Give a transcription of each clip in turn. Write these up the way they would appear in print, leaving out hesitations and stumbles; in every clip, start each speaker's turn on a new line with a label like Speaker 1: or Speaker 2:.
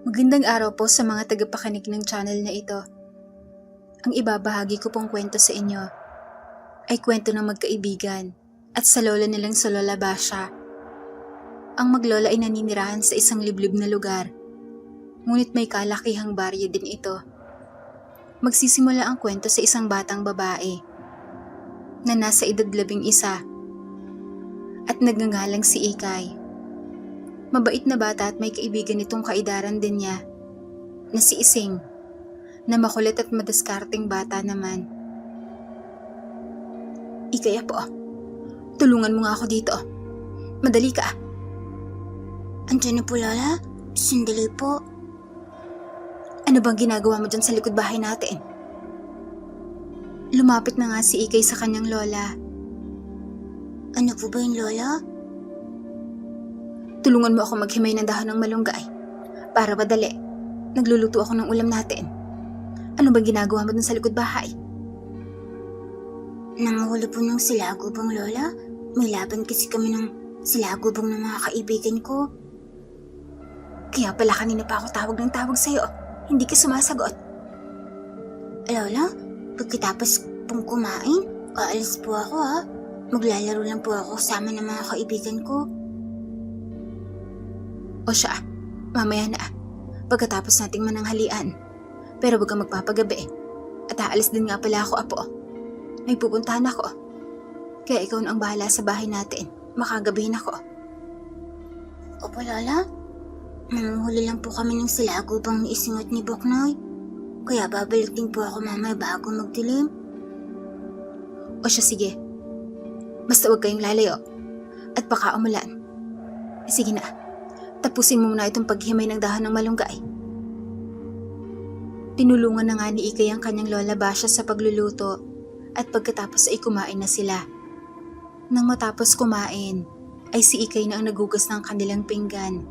Speaker 1: Magandang araw po sa mga tagapakinig ng channel na ito. Ang ibabahagi ko pong kwento sa inyo ay kwento ng magkaibigan at sa lola nilang sa Lola Basha. Ang maglola ay naninirahan sa isang liblib na lugar, ngunit may kalakihang baryo din ito. Magsisimula ang kwento sa isang batang babae na nasa edad 11 at nagngangalang si Ikay. Mabait na bata at may kaibigan itong kaidaran din niya na si Ising, na makulit at madiskarteng bata naman. Ikay po, tulungan mo nga ako dito. Madali ka.
Speaker 2: Andiyan na po, Lola. Sandali po.
Speaker 1: Ano bang ginagawa mo dyan sa likod bahay natin? Lumapit na nga si Ikay sa kanyang lola.
Speaker 2: Ano po ba yun, Lola?
Speaker 1: Tulungan mo ako maghimay ng dahon ng malunggay para madali. Nagluluto ako ng ulam natin. Ano bang ginagawa mo dun sa likod bahay?
Speaker 2: Nanguhuli po ng silagubang, Lola. May laban kasi kami ng silagubang ng mga kaibigan ko.
Speaker 1: Kaya pala kanina pa ako tawag sa'yo. Hindi ka sumasagot.
Speaker 2: Lola, pagkatapos pong kumain, aalis po ako ha. Maglalaro lang po ako kasama ng mga kaibigan ko.
Speaker 1: O siya, mamaya na. Pagkatapos nating mananghalian. Pero wag kang magpapagabi. At aalis din nga pala ako, Apo. May pupuntahan ako. Kaya ikaw na ang bahala sa bahay natin. Makagabihin ako.
Speaker 2: Opo, Lola. Manguhuli lang po kami ng silagubang ni Ising at ni Boknoy. Kaya babalik din po ako mamaya bago magdilim.
Speaker 1: O siya, sige. Basta wag kayong lalayo. At baka umulan. Sige na. Tapusin mo muna itong paghimay ng dahon ng malunggay. Tinulungan na nga ni Ikay ang kanyang Lola Basha sa pagluluto at pagkatapos ay kumain na sila. Nang matapos kumain, ay si Ikay na ang nagugas ng kanilang pinggan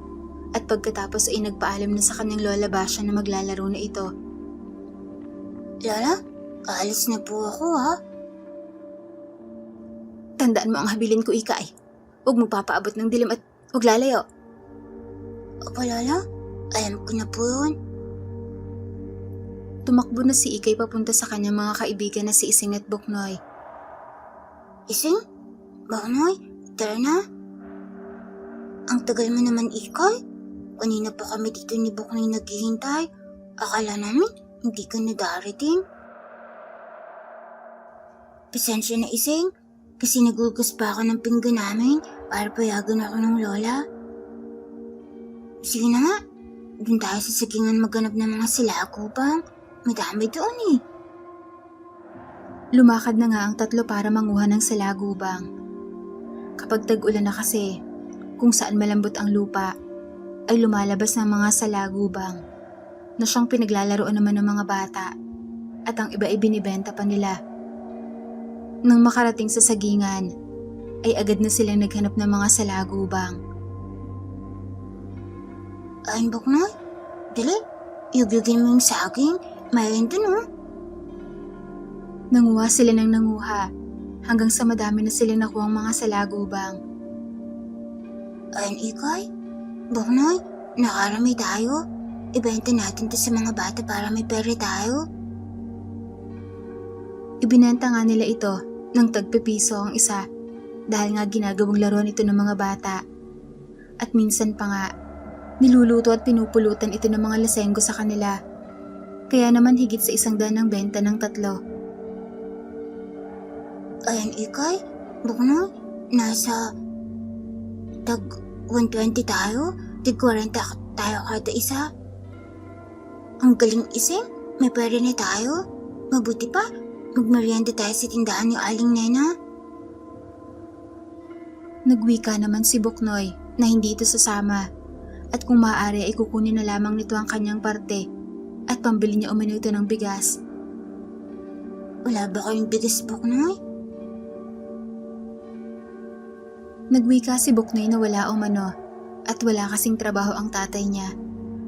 Speaker 1: at pagkatapos ay nagpaalam na sa kanyang Lola Basha na maglalaro na ito.
Speaker 2: Lola, aalis na po ako ha.
Speaker 1: Tandaan mo ang habilin ko, Ikay. Huwag mo papaabot ng dilim at huwag lalayo.
Speaker 2: Opo, Lola. Alam ko na po yun.
Speaker 1: Tumakbo na si Ikay papunta sa kanyang mga kaibigan na si Ising at Boknoy.
Speaker 2: Ising? Boknoy? Tara na. Ang tagal mo naman, Ikay. Kanina pa kami dito ni Boknoy naghihintay. Akala namin hindi ka na darating. Pasensya na, Ising. Kasi nagugas pa ako ng pinggan namin para payagan ako ng Lola. Sige na nga. Doon tayo sa sagingan maghanap ng mga silagubang. Madami doon eh.
Speaker 1: Lumakad na nga ang tatlo para manguha ng silagubang. Kapag tag-ulan na kasi, kung saan malambot ang lupa, ay lumalabas ng mga salagubang na siyang pinaglalaroan naman ng mga bata at ang iba ay binibenta pa nila. Nang makarating sa sagingan, ay agad na silang naghanap ng mga salagubang.
Speaker 2: Ayan, Boknoy. Dali, yugugin mo yung saging. Mayroon dun oh.
Speaker 1: Nanguha sila ng nanguha hanggang sa madami na silang nakuhang mga salagubang.
Speaker 2: Ayan, Ikay. Boknoy, nakarami tayo. Ibenta natin to sa mga bata para may pera tayo.
Speaker 1: Ibinenta nga nila ito ng tagpipiso ang isa dahil nga ginagawang laruan ito ng mga bata. At minsan pa nga, niluluto at pinupulutan ito ng mga lasenggo sa kanila. Kaya naman higit sa 100 ang benta ng tatlo.
Speaker 2: Ayan, Ikay. Boknoy, nasa tag 120 tayo. Tig 40 tayo kada isa. Ang galing, Ising. May pera na tayo. Mabuti pa, magmerienda tayo sa tindahan ni Aling Nena.
Speaker 1: Nagwika naman si Boknoy na hindi ito sasama at kung maaari ay kukunin na lamang nito ang kanyang parte at pambili niya umano ito ng bigas.
Speaker 2: Wala ba kayong bigas, Boknoy?
Speaker 1: Nagwika si Boknoy na wala umano at wala kasing trabaho ang tatay niya.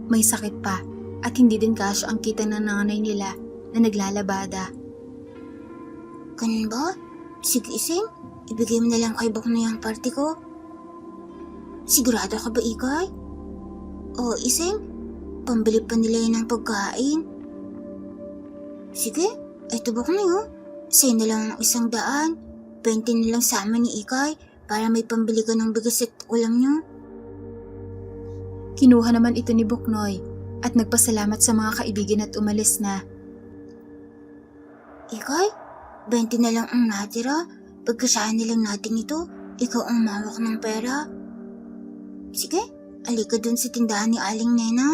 Speaker 1: May sakit pa at hindi din kasya ang kita ng nanay nila na naglalabada.
Speaker 2: Ganun ba? Sige, Ising. Ibigay mo na lang kay Boknoy ang parte ko. Sigurado ka ba, Ikay? O, Ising? pambili pa nila yun ng pagkain. Sige, eto Buknoy oh. Sa'yo na lang ang 100. 20 na lang sa amin ni Ikay para may pambili ka ng bigas at ulam niyo.
Speaker 1: Kinuha naman ito ni Buknoy at nagpasalamat sa mga kaibigan at umalis na.
Speaker 2: Ikay, 20 na lang ang natira. Pagkasyahan na lang natin ito, ikaw ang mawak ng pera. Sige, alika dun sa tindahan ni Aling Nena.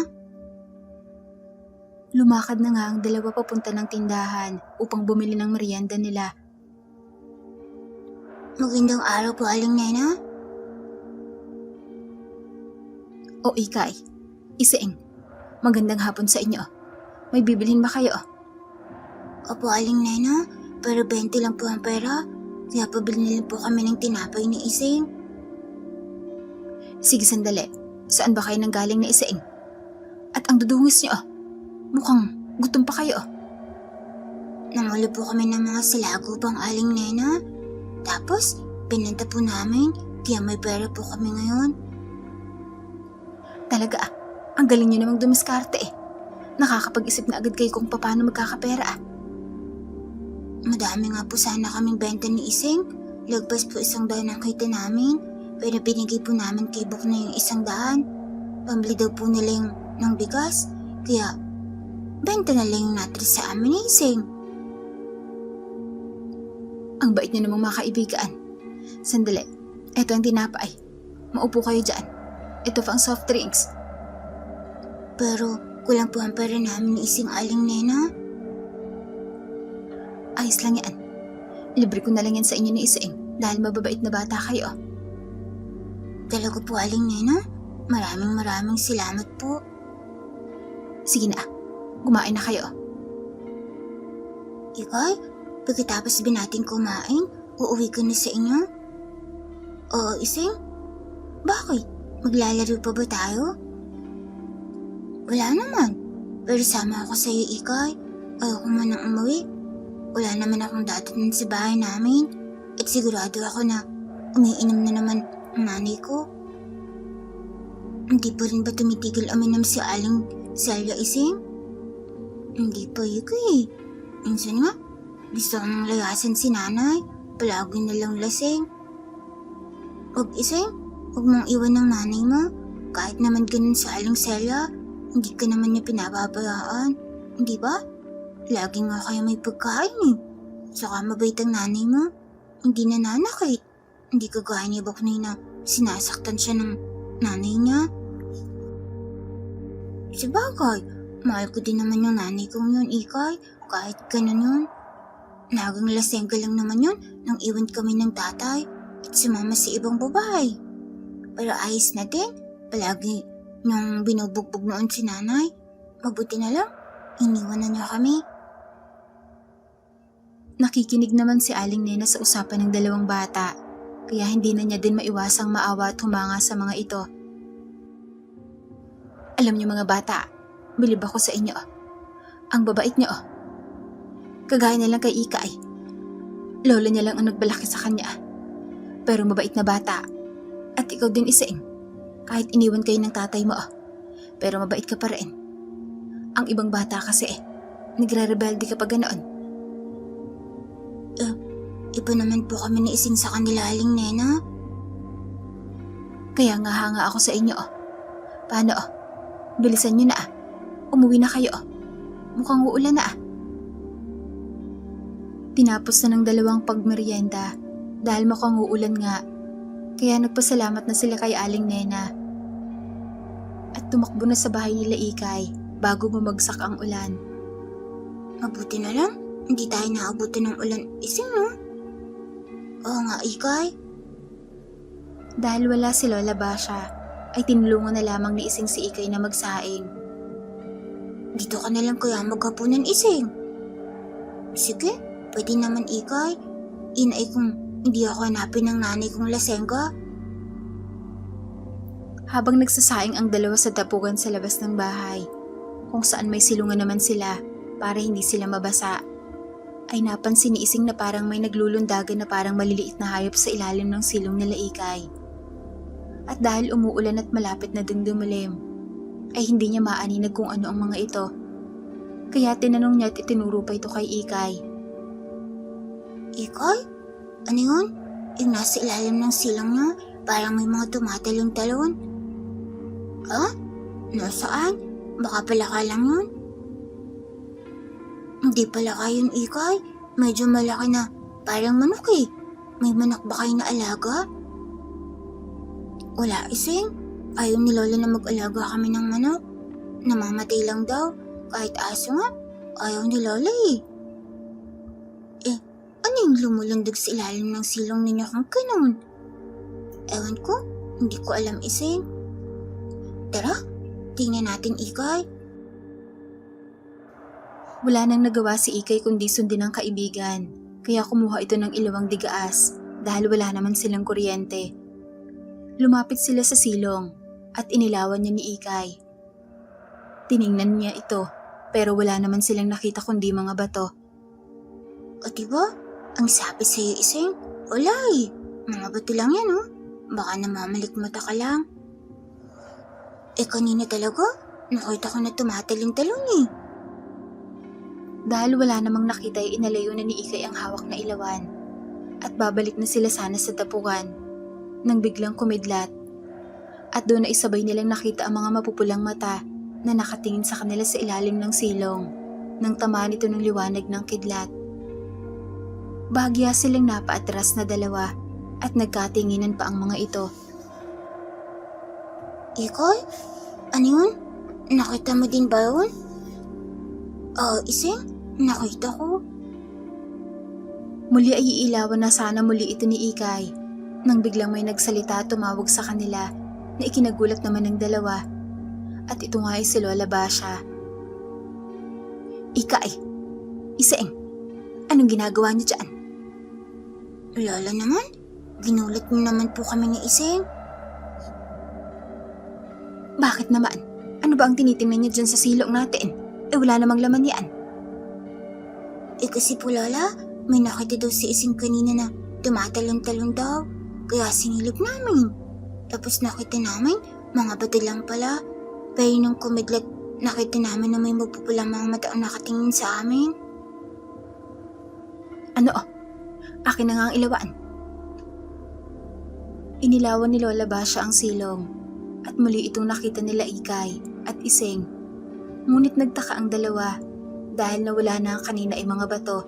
Speaker 1: Lumakad na nga ang dalawa papunta ng tindahan upang bumili ng merienda nila.
Speaker 2: Magandang araw po, Aling Nena.
Speaker 1: O Ikay, Isaing, magandang hapon sa inyo. May bibilhin ba kayo?
Speaker 2: Opo, Aling Nena, pero 20 lang po ang pera. Kaya pabili na lang po kami ng tinapay ni Ising.
Speaker 1: Sige sandali, saan ba kayo nanggaling na Isaing? At ang dudungis niyo, mukhang gutom pa kayo.
Speaker 2: Nangulo po kami ng mga silago pang Aling Nena. Tapos, binenta po namin, kaya may pera po kami ngayon.
Speaker 1: Talaga ang galing niyo namang dumiskarte eh. Nakakapag-isip na agad kayo kung paano magkakapera .
Speaker 2: Madami nga po sana kaming benta ni Ising. Lagpas po 100 ang kita namin. Pero binigay po namin kay Buknoy yung 100. Pambili daw po nila yung ng bigas. Kaya, benta na lang yung natira sa amin ni Ising.
Speaker 1: Ang bait niyo namang mga kaibigan. Sandali, eto ang tinapay. Maupo kayo dyan. Ito pa ang soft drinks.
Speaker 2: Pero, kulang po ang pera namin ni Ising, Aling Nena.
Speaker 1: Ayos lang yan. Libre ko na lang yan sa inyo ni Isaing dahil mababait na bata kayo.
Speaker 2: Talaga po, Aling Nena? Maraming salamat po.
Speaker 1: Sige na, kumain na kayo.
Speaker 2: Ikay, pagkatapos ba natin kumain, uuwi ka na sa inyo? Oo, Ising? Bakit? Maglalaro pa ba tayo? Wala naman. Pero sama ako sa iyo, Ikay. Ayoko man nang umuwi. Wala naman akong dadating sa bahay namin. At sigurado ako na umiinom na naman ang nanay ko. Hindi pa rin ba tumitigil uminom si Aling Celia, Ising? Hindi pa, Ikay. Minsan nga, gusto kong layasan si nanay. Palagi na lang lasing. Huwag, Ising. Huwag mong iwan ng nanay mo. Kahit naman ganun sa Aling Celia, hindi ka naman niya pinababayaan. Hindi ba? Lagi nga kayo may pagkain eh. Saka mabait ang nanay mo. Hindi nananakit. Hindi kagaya ni Buknoy na sinasaktan siya ng nanay niya. Sabagay, mahal ko din naman yung nanay kong yun, Ikay. Kahit ganun yun. Nagang laseng ka lang naman yun nang iwan kami ng tatay at sumama sa ibang babae. Pero ayos na din. Palagi niyang binubugbog noon si nanay. Mabuti na lang, iniwan na niya kami.
Speaker 1: Nakikinig naman si Aling Nena sa usapan ng dalawang bata, kaya hindi na niya din maiwasang maawa at humanga sa mga ito. Alam niyo mga bata, bilib ako sa inyo. Ang babait niyo. Kagaya na lang kay Ikay. Lolo niya lang ang nagbalaki sa kanya. Pero mabait na bata. At ikaw din, Isaing. Kahit iniwan kayo ng tatay mo. Pero mabait ka pa rin. Ang ibang bata kasi nagre-rebelde ka pa ganoon.
Speaker 2: Iba naman po kami ni Ising sa kanila, Aling Nena.
Speaker 1: Kaya nga hanga ako sa inyo. Paano? Bilisan niyo na . Umuwi na kayo . Mukhang uulan na . Tinapos na ng dalawang pagmerienda dahil mukhang uulan nga. Kaya nagpasalamat na sila kay Aling Nena. At tumakbo na sa bahay nila Ikay bago bumagsak ang ulan.
Speaker 2: Mabuti na lang, hindi tayo naabutan ng ulan, Ising, no? Oo nga, Ikay.
Speaker 1: Dahil wala si Lola Basha, ay tinulungan na lamang ni Ising si Ikay na magsaing.
Speaker 2: Dito ka na lang kaya maghapunan, Ising. Sige, pwede naman, Ikay. Inay kung hindi ako hanapin ng nanay kong lasengga.
Speaker 1: Habang nagsasaing ang dalawa sa tapugan sa labas ng bahay, kung saan may silungan naman sila para hindi sila mabasa, ay napansin ni Ising na parang may naglulundagan na parang maliliit na hayop sa ilalim ng silong nila Ikay. At dahil umuulan at malapit na din dumilim, ay hindi niya maaninag kung ano ang mga ito. Kaya tinanong niya at itinuro pa ito kay Ikay.
Speaker 2: Ikay? Ano yun? Yung nasa ilalim ng silang niya, parang may mga tumatalon-talon. Ha? Nasaan? Baka pala ka lang yun? Hindi pala kayong Ikay. Medyo malaki na. Parang manok eh. May manok ba kayo na alaga? Wala Ising. Ayaw ni Lola na mag-alaga kami ng manok. Namamatay lang daw. Kahit aso nga. Ayaw ni Lola eh. Ano yung lumulundag sa ilalim ng silong ninyo kung ganun? Ewan ko. Hindi ko alam Ising. Tara, tingnan natin Ikay.
Speaker 1: Wala nang nagawa si Ikay kundi sundin ang kaibigan. Kaya kumuha ito ng ilawang digaas dahil wala naman silang kuryente. Lumapit sila sa silong at inilawan niya ni Ikay. Tiningnan niya ito pero wala naman silang nakita kundi mga bato.
Speaker 2: O diba? Ang sabi sa'yo Ising, wala eh. Mga bato lang yan oh. Baka namamalik mata ka lang. Kanina talaga, nakita ko na tumatalon-talon eh.
Speaker 1: Dahil wala namang nakita ay inalayo na ni Ikay ang hawak na ilawan. At babalik na sila sana sa tapuan nang biglang kumidlat. At doon na isabay nilang nakita ang mga mapupulang mata na nakatingin sa kanila sa ilalim ng silong nang tamaan ito ng liwanag ng kidlat. Bahagya silang napaatras na dalawa at nagkatinginan pa ang mga ito.
Speaker 2: Ikay? Ano yun? Nakita mo din ba yun? Ising? Nakita ko.
Speaker 1: Muli ay iilawan na sana muli ito ni Ikay nang biglang may nagsalita at tumawag sa kanila na ikinagulat naman ng dalawa. At ito nga ay si Lola Basha. Ikay, Ising, anong ginagawa niyo dyan?
Speaker 2: Lola naman, ginulat mo naman po kami ni Ising.
Speaker 1: Bakit naman? Ano ba ang tinitingnan niyo dyan sa silong natin? Wala namang laman yan.
Speaker 2: Kasi po Lola, may nakita daw si Ising kanina na tumatalon-talon daw. Kaya sinilip namin. Tapos nakita namin, mga bato lang pala. Pero nung kumidlat, nakita namin na may mapupulang mga mata ang nakatingin sa amin.
Speaker 1: Ano? Akin na nga ang ilawaan. Inilawan ni Lola Basha ang silong at muli itong nakita nila Ikay at Ising. Ngunit nagtaka ang dalawa dahil nawala na ang kanina ay mga bato.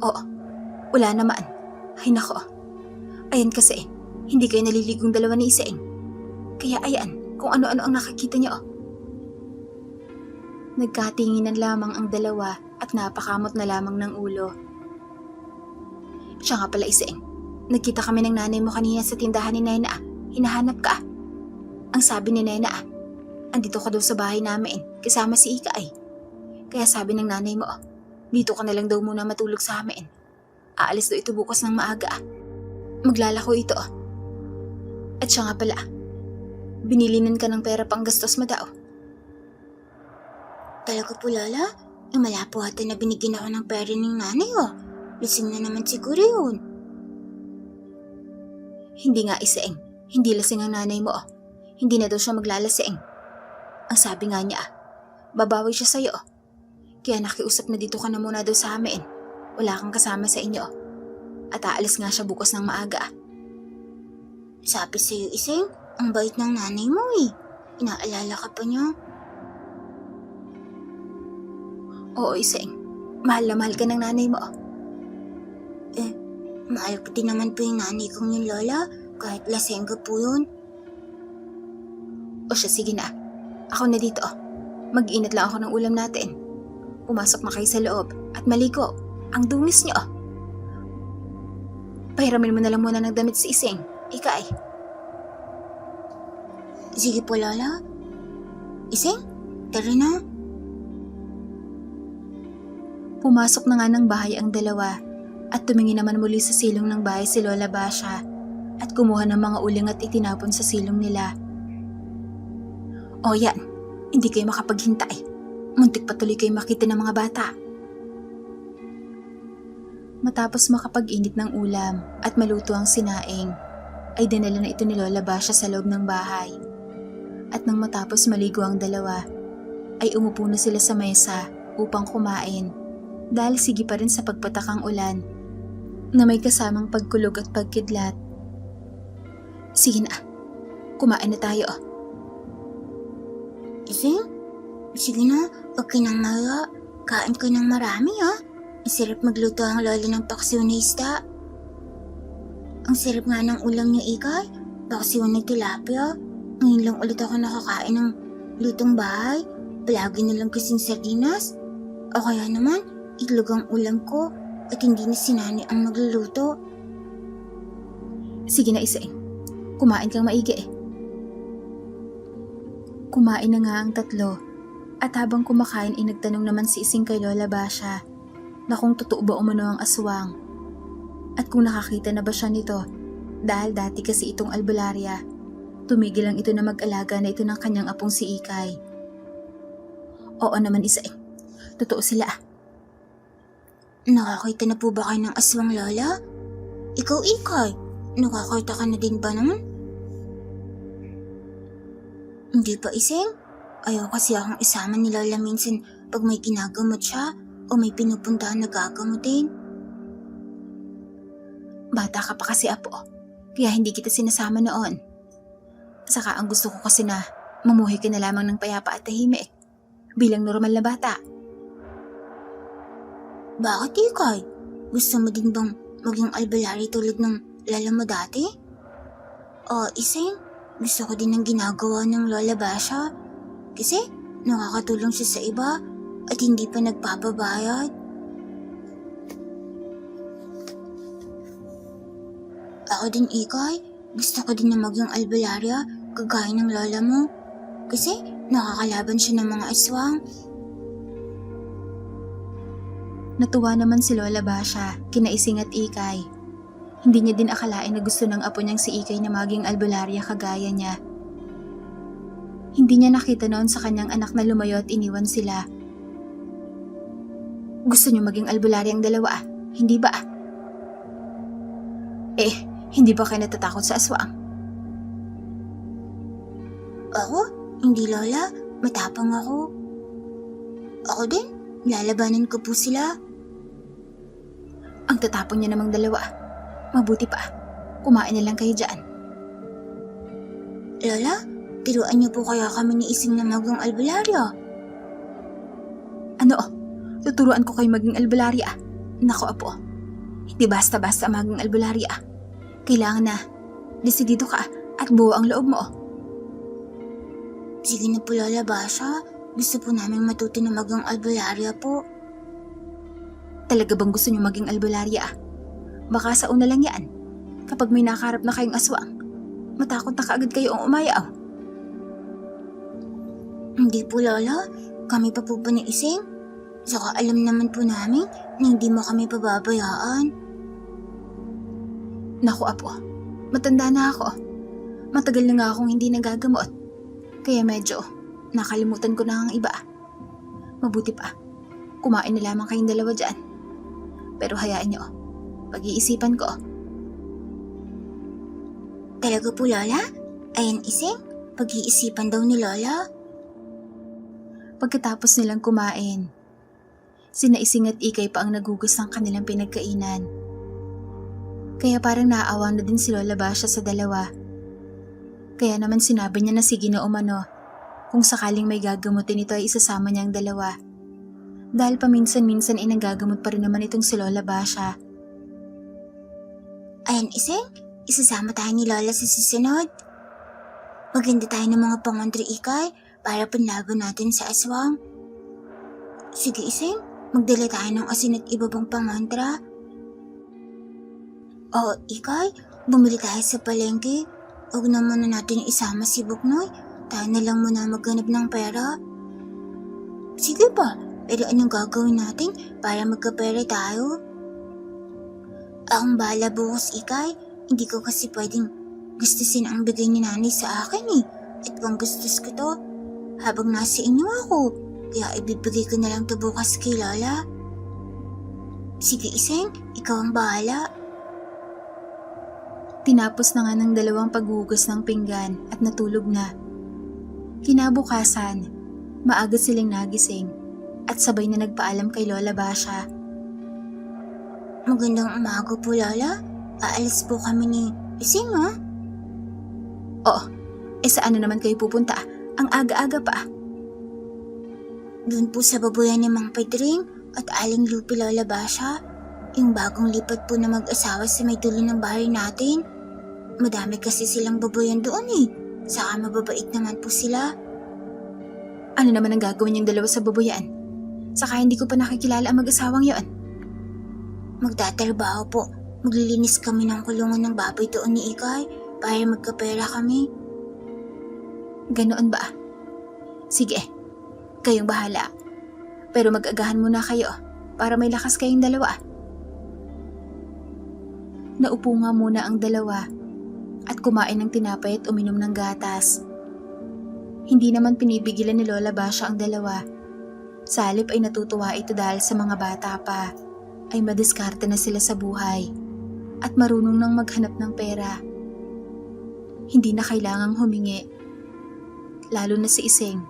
Speaker 1: Oo, wala naman. Ay nako. Ayan kasi, hindi kayo naliligong dalawa ni Ising. Kaya ayan, kung ano-ano ang nakakita niyo. Nagkatinginan lamang ang dalawa at napakamot na lamang ng ulo. Siya nga pala Ising, nagkita kami ng nanay mo kanina sa tindahan ni Nena. Hinahanap ka. Ang sabi ni Nena, andito ka daw sa bahay namin kasama si Ikay. Kaya sabi ng nanay mo, dito ka na lang daw muna matulog sa amin. Aalis daw ito bukas ng maaga. Maglalako ito. At siya nga pala, binilinan ka ng pera pang gastos mo daw.
Speaker 2: Talaga po Lola? Mala po ata na binigyan ako ng pera ng nanay oh. Lasing na naman siguro yun.
Speaker 1: Hindi nga Ising, hindi lasing ang nanay mo. Hindi na daw siya maglalasing. Ang sabi nga niya, babawi siya sa'yo. Kaya nakiusap na dito ka na muna daw sa amin. Wala kang kasama sa inyo. At aalis nga siya bukas ng maaga.
Speaker 2: Sabi sa'yo Ising, ang bait ng nanay mo eh. Inaalala ka pa niya.
Speaker 1: Oo Ising, mahal na mahal ka ng nanay mo.
Speaker 2: Mahal ko din naman po yung nanay kong yung Lola, kahit lasengga po yun.
Speaker 1: O siya, sige na. Ako na dito. Mag-init lang ako ng ulam natin. Pumasok na kayo sa loob at maligo. Ang dungis niyo. Pahiramin mo na lang muna ng damit si Ising. Ikay.
Speaker 2: Sige po Lola. Ising, tara na.
Speaker 1: Pumasok na nga ng bahay ang dalawa at tumingin naman muli sa silong ng bahay si Lola Basha at kumuha ng mga uling at itinapon sa silong nila. O yan, hindi kayo makapaghintay. Muntik patuloy kayo makita ng mga bata. Matapos makapag-init ng ulam at maluto ang sinaing, ay dinala na ito ni Lola Basha sa loob ng bahay. At nang matapos maligo ang dalawa, ay umupo na sila sa mesa upang kumain dahil sige pa rin sa pagpatakang ulan na may kasamang pagkulog at pagkidlat. Sige na, kumain na tayo.
Speaker 2: Ising, sige na, pag kinamaya, kain ka ng marami Ang sarap magluto ang lola ng paksiw na isda. Ang sarap nga ng ulam niya, Ikay. Paksiw na tilapia. Ngayon lang ulit ako nakakain ng lutong bahay. Palagi na lang kasing sardinas. O kaya naman, itlog ang ulam ko at hindi na si Nani ang nagluluto.
Speaker 1: Sige na, Ising. Kumain kang maigi eh. Kumain na nga ang tatlo. At habang kumakain ay nagtanong naman si Ising kay Lola Basha na kung totoo ba umano ang aswang at kung nakakita na ba siya nito dahil dati kasi itong albularya, tumigil lang ito na mag-alaga na ito ng kanyang apong si Ikay. Oo naman, Ising. Totoo sila.
Speaker 2: Nakakita na po ba kayo ng aswang, Lola? Ikaw, Ikay, nakakita ka na din ba naman? Hindi pa, Ising. Ayaw kasi akong isama ni Lola minsan pag may ginagamot siya o may pinupuntahan na gagamutin.
Speaker 1: Bata ka pa kasi, Apo, kaya hindi kita sinasama noon. Saka ang gusto ko kasi na mamuhay ka na lamang ng payapa at tahimik bilang normal na bata.
Speaker 2: Bakit, Ikay? Gusto mo din bang maging albalari tulad ng lala mo dati? O, Ising, gusto ko din ang ginagawa ng Lola Basha kasi nakakatulong siya sa iba at hindi pa nagpapabayad. Ako din, Ikay. Gusto ko din na maging albularya kagaya ng lola mo kasi nakakalaban siya ng mga aswang.
Speaker 1: Natuwa naman si Lola Basha kina Ising at Ikay. Hindi niya din akalain na gusto ng apo niyang si Ikay na maging albularya kagaya niya. Hindi niya nakita noon sa kanyang anak na lumayo at iniwan sila. Gusto niyo maging albularya ang dalawa, hindi ba? Hindi ba kayo natatakot sa aswang?
Speaker 2: Ako? Hindi, Lola. Matapang ako. Ako din. Lalabanan ko po sila.
Speaker 1: Ang tatapon niya namang dalawa. Mabuti pa. Kumain na lang kayo dyan.
Speaker 2: Lola, tiruan niyo po kaya kami ni Ising na maging albularya?
Speaker 1: Ano? Tuturuan ko kayo maging albularya. Nako, Apo. Hindi basta-basta maging albularya. Kailangan na desidido ka at buo ang loob mo.
Speaker 2: Sige na po, Lola Basha. Gusto po namin matuto na maging albularya po.
Speaker 1: Talaga bang gusto niyo maging albularya? Baka sa una lang yan. Kapag may nakaharap na kayong aswang, matakot na kaagad kayo ang umayaw.
Speaker 2: Hindi po, Lola. Kami pa po ni Ising. Saka alam naman po namin na hindi mo kami pababayaan.
Speaker 1: Naku, Apo. Matanda na ako. Matagal na nga akong hindi nagagamot. Kaya medyo nakalimutan ko na ang iba. Mabuti pa. Kumain na lamang kayong dalawa dyan. Pero hayaan niyo. Pag-iisipan ko.
Speaker 2: Talaga po, Lola? Ayan, Ising. Pag-iisipan daw ni Lola.
Speaker 1: Pagkatapos nilang kumain, sina Ising at Ikay pa ang nagugas ng kanilang pinagkainan. Kaya parang naawa na din si Lola Basha sa dalawa. Kaya naman sinabi niya na sige na umano. Kung sakaling may gagamutin ito ay isasama niya ang dalawa. Dahil paminsan-minsan ay nagagamot pa rin naman itong si Lola Basha.
Speaker 2: Ayan, Ising. Isasama tayo ni Lola sa susunod. Maganda tayo ng mga pangandri, Ikay, para panlaban natin sa aswang. Sige, Ising. Magdala tayo ng asin at iba pang pangantra. O, Ikay, bumili tayo sa palengke. Huwag na muna natin isama si Buknoy. Tayo na lang muna maghanap ng pera. Sige pa, pero anong gagawin natin para magkapera tayo? Akong bahala bukas, Ikay. Hindi ko kasi pwedeng gustusin ang bigay ni Nanay sa akin At kung gustos ko to, habang nasa inyo ako, kaya ibibigay ko na lang to bukas kay Lola. Sige, Ising, ikaw ang bahala.
Speaker 1: Tinapos na nga ng dalawang paghugas ng pinggan at natulog na. Kinabukasan, maaga silang nagising at sabay na nagpaalam kay Lola Basha.
Speaker 2: Magandang umaga po, Lola. Aalis po kami ni Ising, ha?
Speaker 1: Oo, saan na naman kayo pupunta? Ang aga-aga pa.
Speaker 2: Doon po sa babuyan ni Mang Pedring at Aling Lupi, Lola Basha. Yung bagong lipat po na mag-asawa sa may dulo ng bahay natin. Madami kasi silang babuyan doon eh. Saka mababait naman po sila.
Speaker 1: Ano naman ang gagawin niyang dalawa sa babuyan? Saka hindi ko pa nakikilala ang mag-asawang yon.
Speaker 2: Magtatrabaho po. Maglilinis kami ng kulungan ng baboy doon ni Ikay para magkapera kami.
Speaker 1: Ganoon ba? Sige, kayong bahala. Pero mag-agahan muna kayo para may lakas kayong dalawa. Naupo nga muna ang dalawa at kumain ng tinapay at uminom ng gatas. Hindi naman pinipigilan ni Lola Basha ang dalawa. Sa halip ay natutuwa ito dahil sa mga bata pa ay madiskarte na sila sa buhay at marunong nang maghanap ng pera. Hindi na kailangang humingi, lalo na si Iseng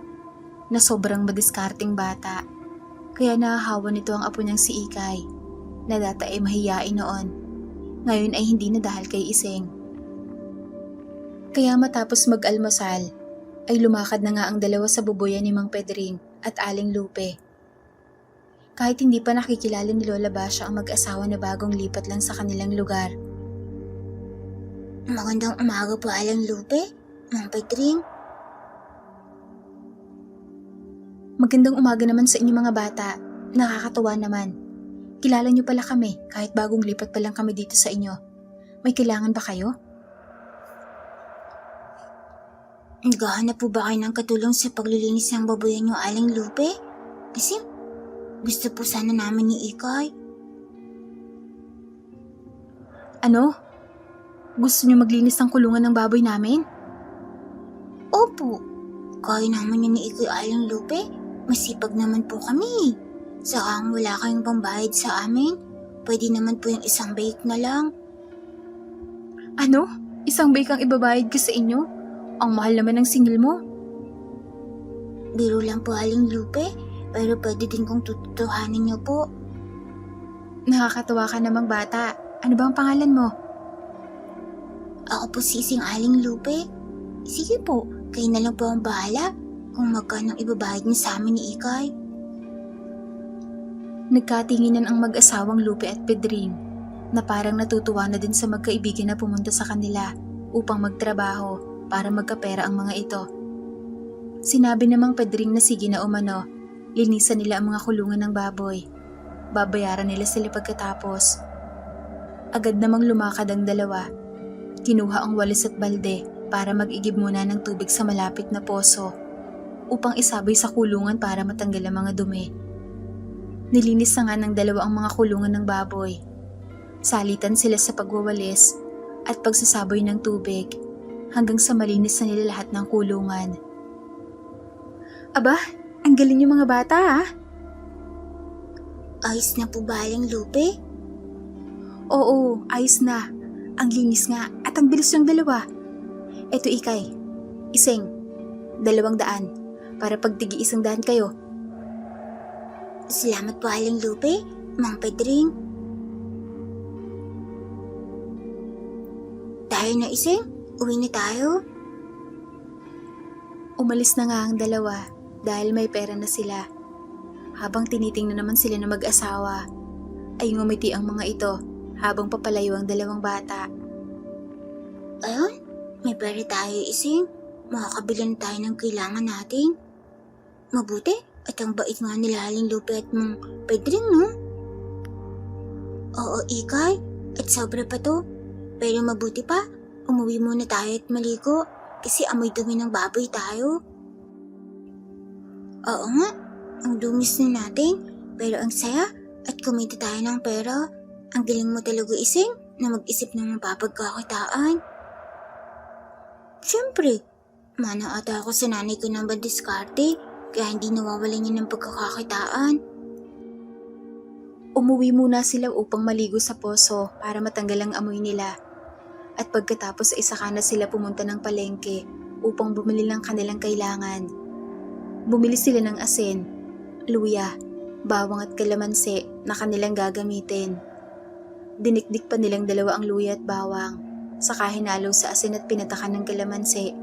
Speaker 1: na sobrang madiskarting bata, kaya nahahawa nito ang apo niyang si Ikay na dati ay mahiyain noon, ngayon ay hindi na dahil kay Iseng. Kaya matapos mag-almusal ay lumakad na nga ang dalawa sa bubuyan ni Mang Pedring at Aling Lupe. Kahit hindi pa nakikilala ni Lola Basha ang mag-asawa na bagong lipat lang sa kanilang lugar.
Speaker 2: Magandang umaga po, Aling Lupe, Mang Pedring.
Speaker 1: Magandang umaga naman sa inyo mga bata. Nakakatuwa naman. Kilala niyo pala kami kahit bagong lipat pa lang kami dito sa inyo. May kailangan ba kayo?
Speaker 2: Naghahanap po ba kayo ng katulong sa paglilinis ng babuyan niyo, Aling Lupe? Kasi gusto po sana namin ni Ikay.
Speaker 1: Ano? Gusto niyo maglinis ng kulungan ng baboy namin?
Speaker 2: Opo, kaya naman yun ni Ikay, Aling Lupe. Masipag naman po kami. Saka kung wala kayong pambayad sa amin, pwede naman po yung isang bake na lang.
Speaker 1: Ano? Isang bake ang ibabayad ko sa inyo? Ang mahal naman ng singil mo.
Speaker 2: Biro lang po, Aling Lupe, pero pwede din kong tututuhanin niyo po.
Speaker 1: Nakakatawa ka namang bata. Ano ba ang pangalan mo?
Speaker 2: Ako po si Ising, Aling Lupe. Sige po, kayo na lang po ang bahala kung magkano ibabayad niyo sa amin ni Ikay.
Speaker 1: Nagkatinginan ang mag-asawang Lupe at Pedring na parang natutuwa na din sa magkaibigan na pumunta sa kanila upang magtrabaho para magkapera ang mga ito. Sinabi namang Pedring na sige na umano, linisan nila ang mga kulungan ng baboy. Babayaran nila sila pagkatapos. Agad namang lumakad ang dalawa. Kinuha ang walis at balde para mag-igib muna ng tubig sa malapit na poso upang isabay sa kulungan para matanggal ang mga dumi. Nilinis na nga ng dalawa ang mga kulungan ng baboy. Salitan sila sa pagwawalis at pagsasaboy ng tubig hanggang sa malinis na nila lahat ng kulungan. Aba, ang galing yung mga bata ha?
Speaker 2: Ayos na po ba, Aling Lupe?
Speaker 1: Oo, ayos na. Ang linis nga at ang bilis ng dalawa. Eto Ikay, Iseng, 200 para pagtigi 100 kayo.
Speaker 2: Salamat po, Aling Lupe, Mang Pedring. Tayo na, Iseng. Uwi na tayo.
Speaker 1: Umalis na nga ang dalawa dahil may pera na sila. Habang tinitingnan naman sila na mag-asawa, ay ngumiti ang mga ito habang papalayo ang dalawang bata.
Speaker 2: Ayun, may pera tayo, Iseng. Makakabili na tayo ng kailangan natin. Mabuti at ang bait nga nila Aling Lupe at Mang Pedring, no? Oo, Ikay, at sobra pa to. Pero mabuti pa, umuwi muna tayo at maligo kasi amoy dumi ng baboy tayo. Oo nga, ang dumis na natin, pero ang saya at kumita tayo ng pera. Ang galing mo talaga, Iseng, na mag-isip ng mapapagkakitaan. Siyempre, mana ata ako sa nanay ko ng bandiskarte, kaya hindi nawawalan niya ng pagkakakitaan.
Speaker 1: Umuwi muna sila upang maligo sa poso para matanggal ang amoy nila. At pagkatapos ay saka na sila pumunta ng palengke upang bumili ng kanilang kailangan. Bumili sila ng asin, luya, bawang at kalamansi na kanilang gagamitin. Dinikdik pa nilang dalawa ang luya at bawang, saka hinalo sa asin at pinatakan ng kalamansi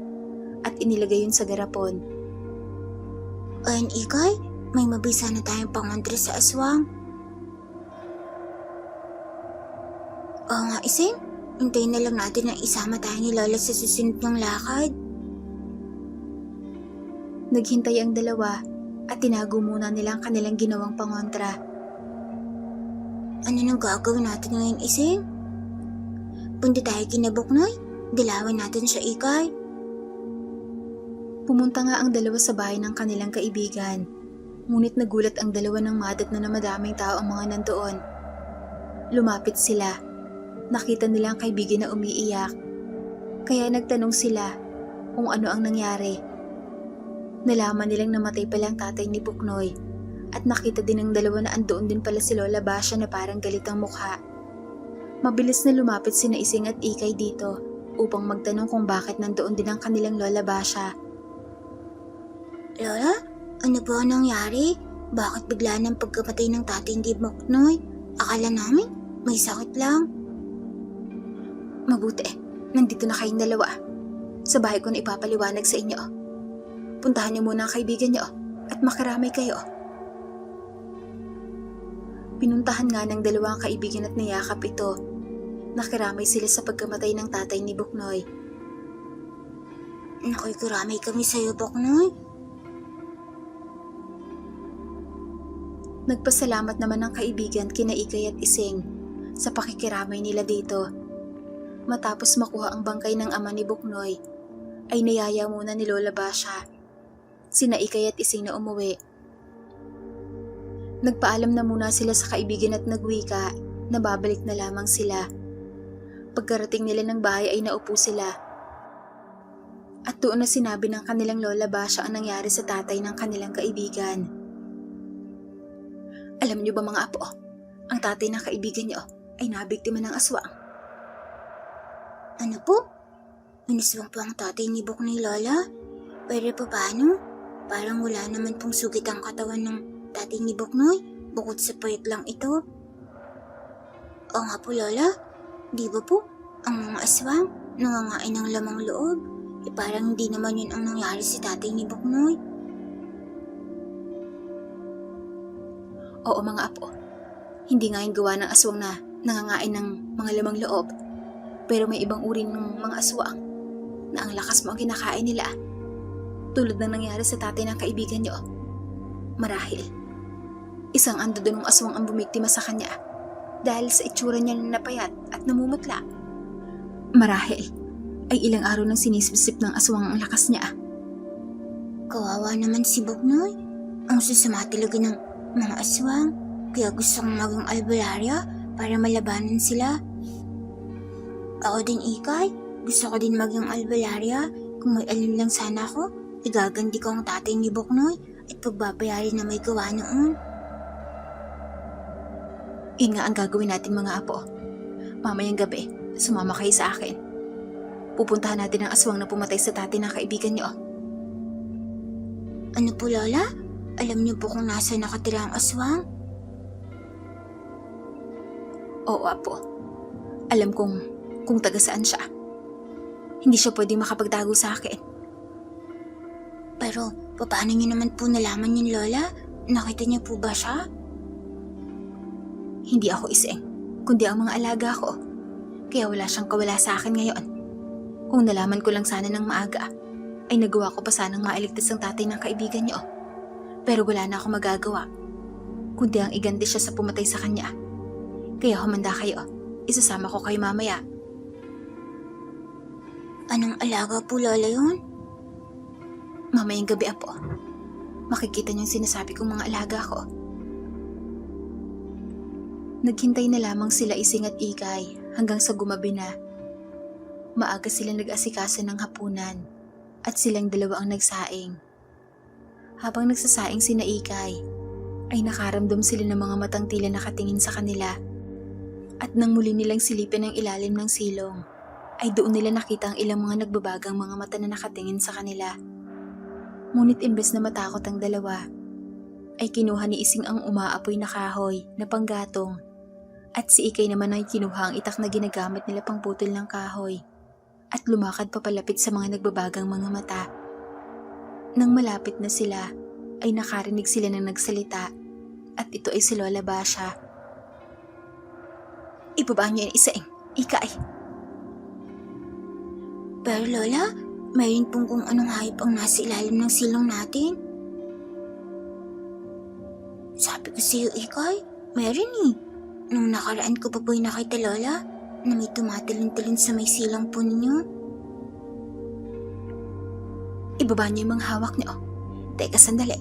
Speaker 1: at inilagay yun sa garapon.
Speaker 2: Ayun, Ikay, may mabisa na tayong pangontra sa aswang. Oo nga, Ising. Hintayin na lang natin na isama tayo ni Lola sa susunod ng lakad.
Speaker 1: Naghintay ang dalawa at tinago muna nila ang kanilang ginawang pangontra.
Speaker 2: Ano nang gagawin natin ngayon, Ising? Punta tayo kina Buknoy. Dilawin natin siya, Ikay.
Speaker 1: Pumunta nga ang dalawa sa bahay ng kanilang kaibigan. Ngunit nagulat ang dalawa ng madat na madaming tao ang mga nandoon. Lumapit sila. Nakita nila ang kaibigan na umiiyak. Kaya nagtanong sila kung ano ang nangyari. Nalaman nilang namatay pala ang tatay ni Buknoy. At nakita din ng dalawa na andoon din pala si Lola Basha na parang galit ang mukha. Mabilis na lumapit sina Ising at Ikay dito upang magtanong kung bakit nandoon din ang kanilang Lola Basha.
Speaker 2: Lola, ano po ang nangyari? Bakit bigla ng pagkamatay ng tatay ni Buknoy? Akala namin may sakit lang.
Speaker 1: Mabuti, nandito na kayong dalawa. Sa bahay ko na ipapaliwanag sa inyo. Puntahan niyo muna ang kaibigan niyo at makiramay kayo. Pinuntahan nga ng dalawa ang kaibigan at niyakap ito. Nakiramay sila sa pagkamatay ng tatay ni Buknoy.
Speaker 2: Nakikiramay kami sa'yo, Buknoy.
Speaker 1: Nagpasalamat naman ang kaibigan kina Ikay at Ising sa pakikiramay nila dito. Matapos makuha ang bangkay ng ama ni Buknoy, ay niyaya muna ni Lola Basha sina Ikay at Ising na umuwi. Nagpaalam na muna sila sa kaibigan at nagwika na babalik na lamang sila. Pagkarating nila ng bahay ay naupo sila. At doon na sinabi ng kanilang Lola Basha ang nangyari sa tatay ng kanilang kaibigan. Alam niyo ba mga apo, ang tatay ng kaibigan niyo ay nabiktima ng aswang.
Speaker 2: Ano po? Iniswang po ang tatay ni Buknoy, Lola? Pero paano? Parang wala naman pong sugit ang katawan ng tatay ni Buknoy, bukod sa payat lang ito. Oo nga po, Lola. Di ba po, ang mga aswang nangangain ng lamang loob? Parang hindi naman yun ang nangyari sa tatay ni Buknoy.
Speaker 1: Oo mga apo, hindi nga yung gawa ng aswang na nangangain ng mga lamang loob. Pero may ibang uri ng mga aswang na ang lakas mo ang kinakain nila. Tulad ng nangyari sa tatay ng kaibigan niyo. Marahil, isang ando doon ng aswang ang bumiktima sa kanya dahil sa itsura niya na napayat at namumutla. Marahil, ay ilang araw nang sinisip-sip ng aswang ang lakas niya.
Speaker 2: Kawawa naman si Buknoy. Ang sasama talaga ng mga aswang. Kaya gusto kong maging albularyo para malabanan sila. Ako din, Ikay. Gusto ko din maging albularyo. Kung may alam lang sana ako, igaganti ko ang tatay ni Buknoy at pagbabayari na may gawa noon.
Speaker 1: Yun nga ang gagawin natin mga apo. Mamayang gabi, sumama kayo sa akin. Pupuntahan natin ang aswang na pumatay sa tatay ng kaibigan niyo.
Speaker 2: Ano po, Lola? Alam niyo po kung nasa nakatira ang aswang?
Speaker 1: Oo, apo. Alam kung taga saan siya. Hindi siya pwedeng makapagtago sa akin.
Speaker 2: Pero, paano niyo naman po nalaman yun, Lola? Nakita niyo po ba siya?
Speaker 1: Hindi ako Ising, kundi ang mga alaga ko. Kaya wala siyang kawala sa akin ngayon. Kung nalaman ko lang sana ng maaga, ay nagawa ko pa sanang mailigtas ang tatay ng kaibigan niyo. Pero wala na ako magagawa, kundi ang iganti siya sa pumatay sa kanya. Kaya humanda kayo, isasama ko kayo mamaya.
Speaker 2: Anong alaga po, Lola, yun?
Speaker 1: Mamayang gabi, apo. Makikita niyo yung sinasabi kong mga alaga ko. Naghintay na lamang sila Ising at Ikay hanggang sa gumabi na. Maaga silang nag-asikaso ng hapunan at silang dalawa ang nagsaing. Habang nagsasaing sina Ikay, ay nakaramdam sila ng mga matang tila nakatingin sa kanila at nang muli nilang silipin ang ilalim ng silong, ay doon nila nakita ang ilang mga nagbabagang mga mata na nakatingin sa kanila. Ngunit imbes na matakot ang dalawa, ay kinuha ni Ising ang umaapoy na kahoy na panggatong at si Ikay naman ay kinuha ang itak na ginagamit nila pang putol ng kahoy at lumakad papalapit sa mga nagbabagang mga mata. Nang malapit na sila, ay nakarinig sila ng nagsalita at ito ay si Lola Basha. Ibaba niyo yan, Ising. Ikay.
Speaker 2: Pero Lola, mayroon pong kung anong hayop ang nasa ilalim ng silong natin. Sabi ko sa'yo, Ikay, mayroon eh. Nung nakaraan ko pa po'y nakita, Lola, na may tumatalon-talon sa may silang po ninyo.
Speaker 1: Ibaba niyo yung mga hawak niyo. Teka, sandali.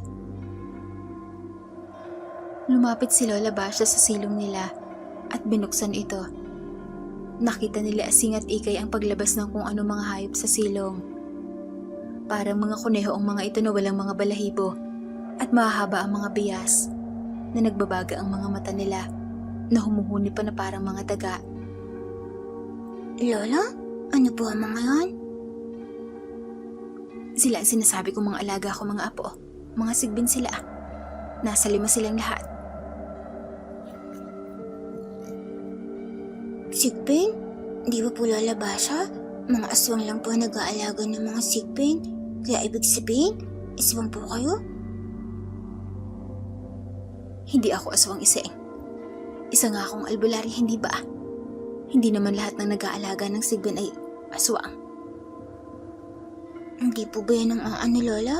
Speaker 1: Lumapit si Lola Basha sa silong nila at binuksan ito. Nakita nila Asing at Ikay ang paglabas ng kung ano mga hayop sa silong. Parang mga kuneho ang mga ito na walang mga balahibo at mahahaba ang mga biyas na nagbabaga ang mga mata nila na humuhuni pa na parang mga daga.
Speaker 2: Lola, ano po ang mga yan?
Speaker 1: Sila ang sinasabi kong mga alaga ko, mga apo. Mga sigbin sila. Nasa 5 silang lahat.
Speaker 2: Sigbin? Di ba po Lola Basha? Mga aswang lang po nag-aalaga ng mga sigbin. Kaya ibig sabihin, aswang po kayo?
Speaker 1: Hindi ako aswang, Ising. Isa nga akong albularyo, hindi ba? Hindi naman lahat ng nag-aalaga ng sigbin ay aswang.
Speaker 2: Hindi po ba yan ang ano, Lola?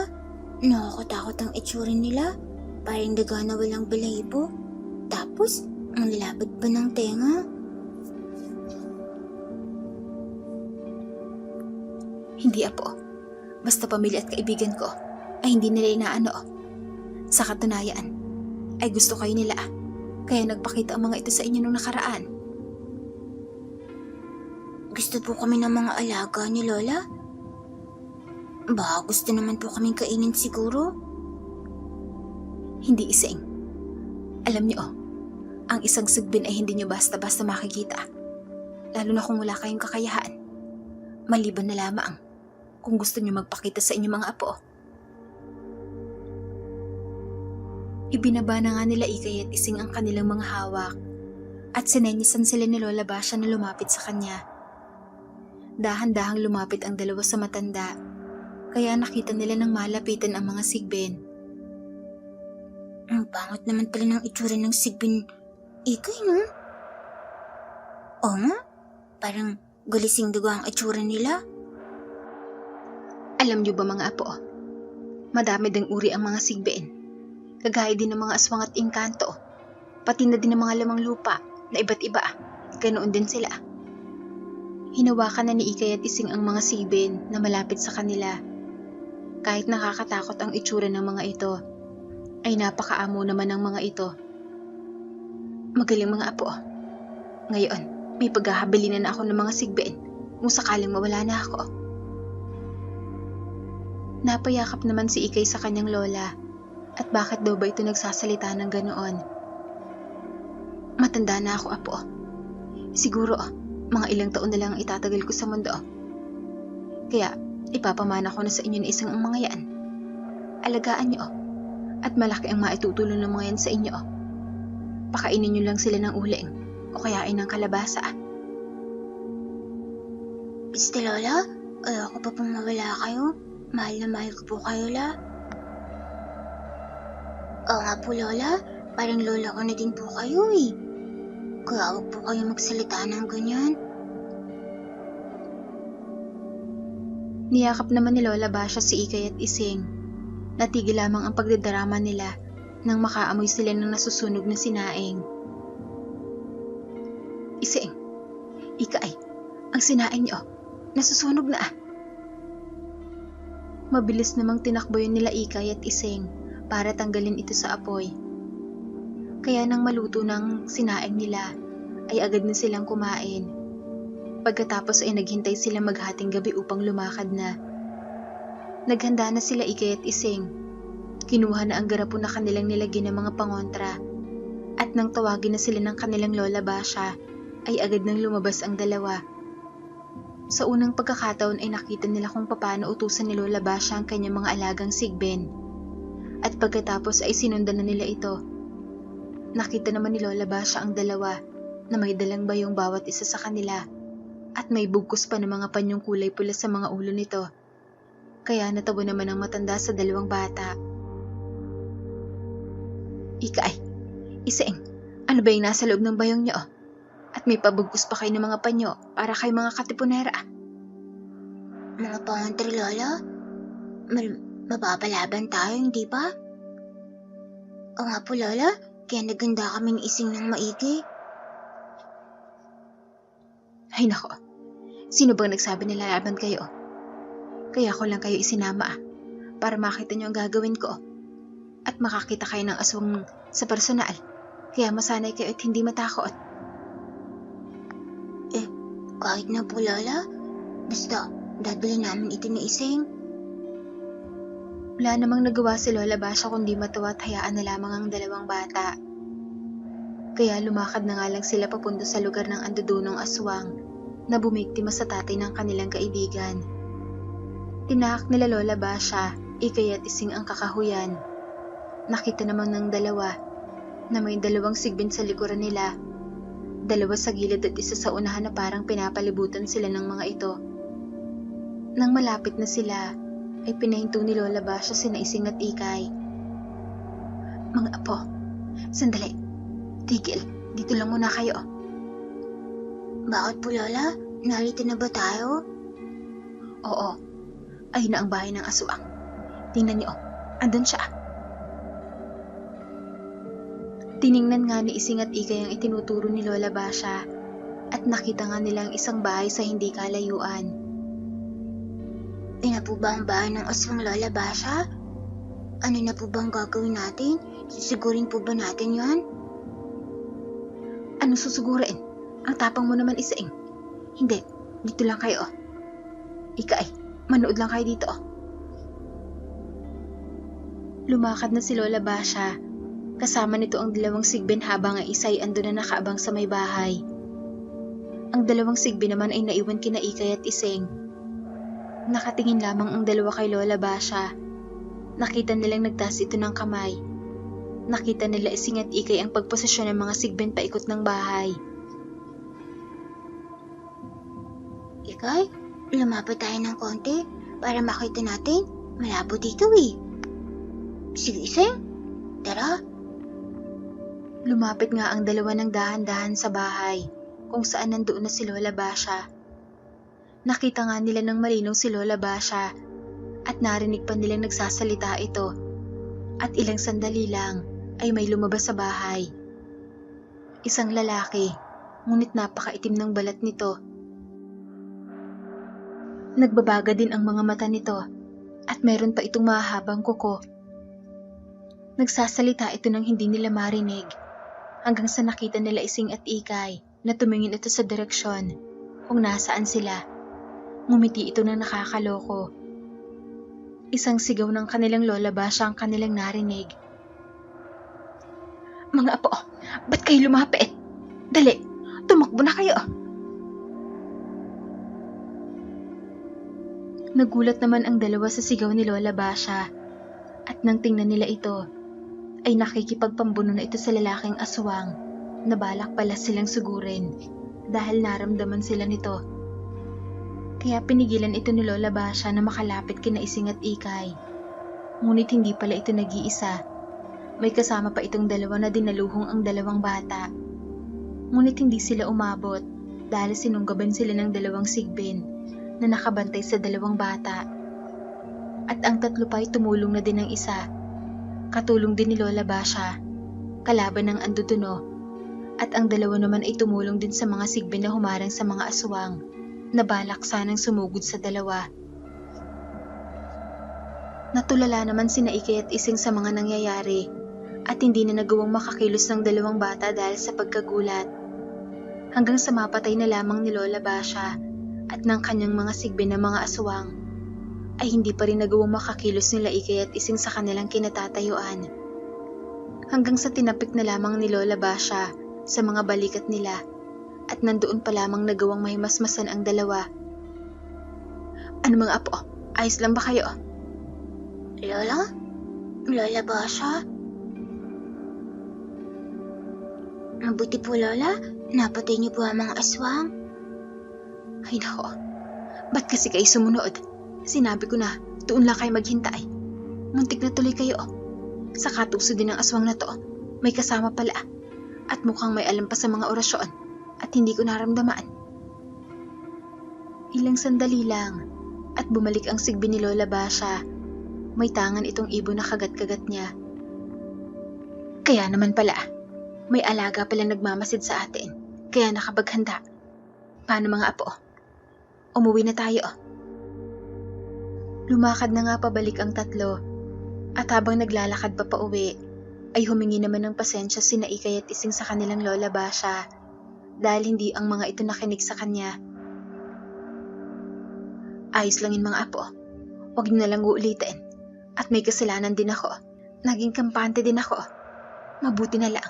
Speaker 2: Nakakatakot ang itsura nila. Parang daga na walang balahibo. Tapos, ang lalapad pa ng tenga.
Speaker 1: Hindi, apo. Basta pamilya at kaibigan ko ay hindi nila inaano. Sa katunayan, ay gusto kayo nila. Kaya nagpakita ang mga ito sa inyo nung nakaraan.
Speaker 2: Gusto po kami ng mga alaga ni Lola? Baka gusto naman po kaming kainin siguro?
Speaker 1: Hindi, Ising. Alam niyo, ang isang sigbin ay hindi niyo basta-basta makikita. Lalo na kung wala kayong kakayahan. Maliban na lamang kung gusto niyo magpakita sa inyong mga apo. Ibinaba na nga nila Ikay at Ising ang kanilang mga hawak at sinenyasan sila ni Lola Basha na lumapit sa kanya. Dahan-dahang lumapit ang dalawa sa matanda, kaya nakita nila nang malapitan ang mga sigbin.
Speaker 2: Ang pangat naman pala ng itsura ng sigbin. Ikay, no? Oo nga, parang gulising dugo ang itsura nila.
Speaker 1: Alam niyo ba mga apo, madami ding uri ang mga sigbin. Kagaya din ng mga aswang at engkanto, pati na din ng mga lamang lupa na iba't iba. Ganoon din sila. Hinawakan na ni Ikay at Ising ang mga sigbin na malapit sa kanila. Kahit nakakatakot ang itsura ng mga ito, ay napakaamo naman ng mga ito. Magaling mga apo. Ngayon, may paghahabilinan na ako ng mga sigbin kung sakaling mawala na ako. Napayakap naman si Ikay sa kanyang lola. At bakit daw ba ito nagsasalita ng ganoon? Matanda na ako, apo. Siguro, mga ilang taon na lang ang itatagal ko sa mundo. Kaya, ipapamana ko na sa inyo na isang ang mga yan. Alagaan niyo, at malaki ang maitutulong ng mga yan sa inyo. Pakainin niyo lang sila ng uling, o kayain ng kalabasa.
Speaker 2: Basta Lola, ayoko pa pong mawala kayo. Mahal na mahal ko po kayo, La. Oo nga po, Lola. Parang lola ko na din po kayo eh. Kaya huwag po kayo magsalita ng ganyan.
Speaker 1: Niyakap naman ni Lola Basha si Ikay at Ising. Natigil lamang ang pagdadarama nila nang makaamoy sila ng nasusunog na sinaing. Ising, Ikay, ang sinaing niyo, nasusunog na. Mabilis namang tinakbo yun nila Ikay at Ising para tanggalin ito sa apoy. Kaya nang maluto ng sinaing nila, ay agad na silang kumain. Pagkatapos ay naghintay sila maghating gabi upang lumakad na. Naghanda na sila Ikay at Ising. Kinuha na ang garapon na kanilang nilagyan ng mga pangontra. At nang tawagin na sila ng kanilang Lola Basha, ay agad nang lumabas ang dalawa. Sa unang pagkakataon ay nakita nila kung paano utusan ni Lola Basha ang kanyang mga alagang sigbin. At pagkatapos ay sinundan na nila ito. Nakita naman ni Lola Basha ang dalawa na may dalang bayong bawat isa sa kanila at may bugkos pa ng mga panyong kulay pula sa mga ulo nito. Kaya natawa naman ang matanda sa dalawang bata. Ika ay, Isaing, ano ba yung nasa loob ng bayong niyo? At may pabugkos pa kayo ng mga panyo para kay mga katipunera.
Speaker 2: Mga pantry, Lola? Mapapalaban tayo, hindi ba? O nga po, Lola, kaya naganda kami ni Ising ng maigi.
Speaker 1: Ay nako, sino bang nagsabi na lalaban kayo? Kaya ko lang kayo isinama para makita niyo ang gagawin ko. At makakita kayo ng aswang sa personal. Kaya masanay kayo at hindi matakot.
Speaker 2: Kahit na po, Lola. Basta, dadali namin ito ni Ising.
Speaker 1: Wala namang nagawa si Lola Basha kundi matuwa at hayaan na lamang ang dalawang bata. Kaya lumakad na nga lang sila papunta sa lugar ng andudunong aswang na bumiktima sa tatay ng kanilang kaibigan. Tinahak nila Lola Basha, Ikay at Ising ang kakahuyan. Nakita naman ng dalawa na may dalawang sigbin sa likuran nila. Dalawa sa gilid at isa sa unahan na parang pinapalibutan sila ng mga ito. Nang malapit na sila, ay pinahinto ni Lola Basha sina Ising at Ikay. Mga apo, sandali. Tigil, dito lang muna kayo.
Speaker 2: Bakit po, Lola? Narito na ba tayo?
Speaker 1: Oo, ayun na ang bahay ng aswang. Tingnan niyo, andun siya. Tiningnan nga ni Ising at Ikay ang itinuturo ni Lola Basha at nakita nga nilang isang bahay sa hindi kalayuan.
Speaker 2: Ina po ba ang bahay ng aswang, Lola Basha? Ano na po bang gagawin natin? Sisigurin po ba natin yan?
Speaker 1: Ano susugurin? Ang tapang mo naman, Isaing. Hindi, dito lang kayo. Ikay, manood lang kayo dito. Lumakad na si Lola Basha. Kasama nito ang dalawang sigbin habang ang isa ay ando na nakaabang sa may bahay. Ang dalawang sigbin naman ay naiwan kina Ikay at Ising. Nakatingin lamang ang dalawa kay Lola Basha. Nakita nilang nagtaas ito ng kamay. Nakita nila Ising at Ikay ang pagposisyon ng mga sigbin paikot ng bahay.
Speaker 2: Ikay, lumapit tayo ng konti para makita natin. Malabo dito eh. Sige, Ising. Tara.
Speaker 1: Lumapit nga ang dalawa ng dahan-dahan sa bahay kung saan nandoon na si Lola Basha. Nakita nga nila ng malinaw si Lola Basha at narinig pa nilang nagsasalita ito. At ilang sandali lang ay may lumabas sa bahay. Isang lalaki, ngunit napakaitim ng balat nito. Nagbabaga din ang mga mata nito at meron pa itong mahahabang kuko. Nagsasalita ito nang hindi nila marinig hanggang sa nakita nila Ising at Ikay na tumingin ito sa direksyon kung nasaan sila. Ngumiti ito na nakakaloko. Isang sigaw ng kanilang Lola Basha ang kanilang narinig. Mga apo, ba't kayo lumapit? Dali, tumakbo na kayo. Nagulat naman ang dalawa sa sigaw ni Lola Basha at nang tingnan nila ito, ay nakikipagpambuno na ito sa lalaking aswang na balak pala silang sugurin dahil naramdaman sila nito. Kaya pinigilan ito ni Lola Basha na makalapit kina Ising at Ikay. Ngunit hindi pala ito nag-iisa. May kasama pa itong dalawa na dinaluhong ang dalawang bata. Ngunit hindi sila umabot dahil sinunggaban sila ng dalawang sigbin na nakabantay sa dalawang bata. At ang tatlo pa ay tumulong na din ng isa. Katulong din ni Lola Basha, kalaban ng anduduno, at ang dalawa naman ay tumulong din sa mga sigbin na humarang sa mga aswang na balak sanang sumugod sa dalawa. Natulala naman sina Ikay at Ising sa mga nangyayari at hindi na nagawang makakilos ng dalawang bata dahil sa pagkagulat. Hanggang sa mapatay na lamang ni Lola Basha at ng kanyang mga sigbin na mga aswang, ay hindi pa rin nagawang makakilos nila Ikay at Ising sa kanilang kinatatayuan. Hanggang sa tinapik na lamang ni Lola Basha sa mga balikat nila at nandoon pa lamang nagawang mahimasmasan ang dalawa Ano mga apo? Ayos lang ba kayo?
Speaker 2: Lola? Lola Basha? Mabuti po, Lola. Napatay niyo po ang mga aswang.
Speaker 1: Ay nako, ba't kasi kayo sumunod? Sinabi ko na, doon lang kayo maghintay. Muntik na tuloy kayo. Sa katuso din ng aswang na to, may kasama pala. At mukhang may alam pa sa mga orasyon at hindi ko naramdaman. Ilang sandali lang at bumalik ang sigbi ni Lola Basha. May tangan itong ibon na kagat-kagat niya. Kaya naman pala, may alaga pala nagmamasid sa atin. Kaya nakapaghanda. Paano mga apo? Umuwi na tayo. Lumakad na nga pabalik ang tatlo. At habang naglalakad pa pauwi, ay humingi naman ng pasensya sina Ikay at Ising sa kanilang Lola Basha dahil hindi ang mga ito nakinig sa kanya. Ayos lang yun mga apo. Huwag niyo na lang uulitin. At may kasalanan din ako. Naging kampante din ako. Mabuti na lang.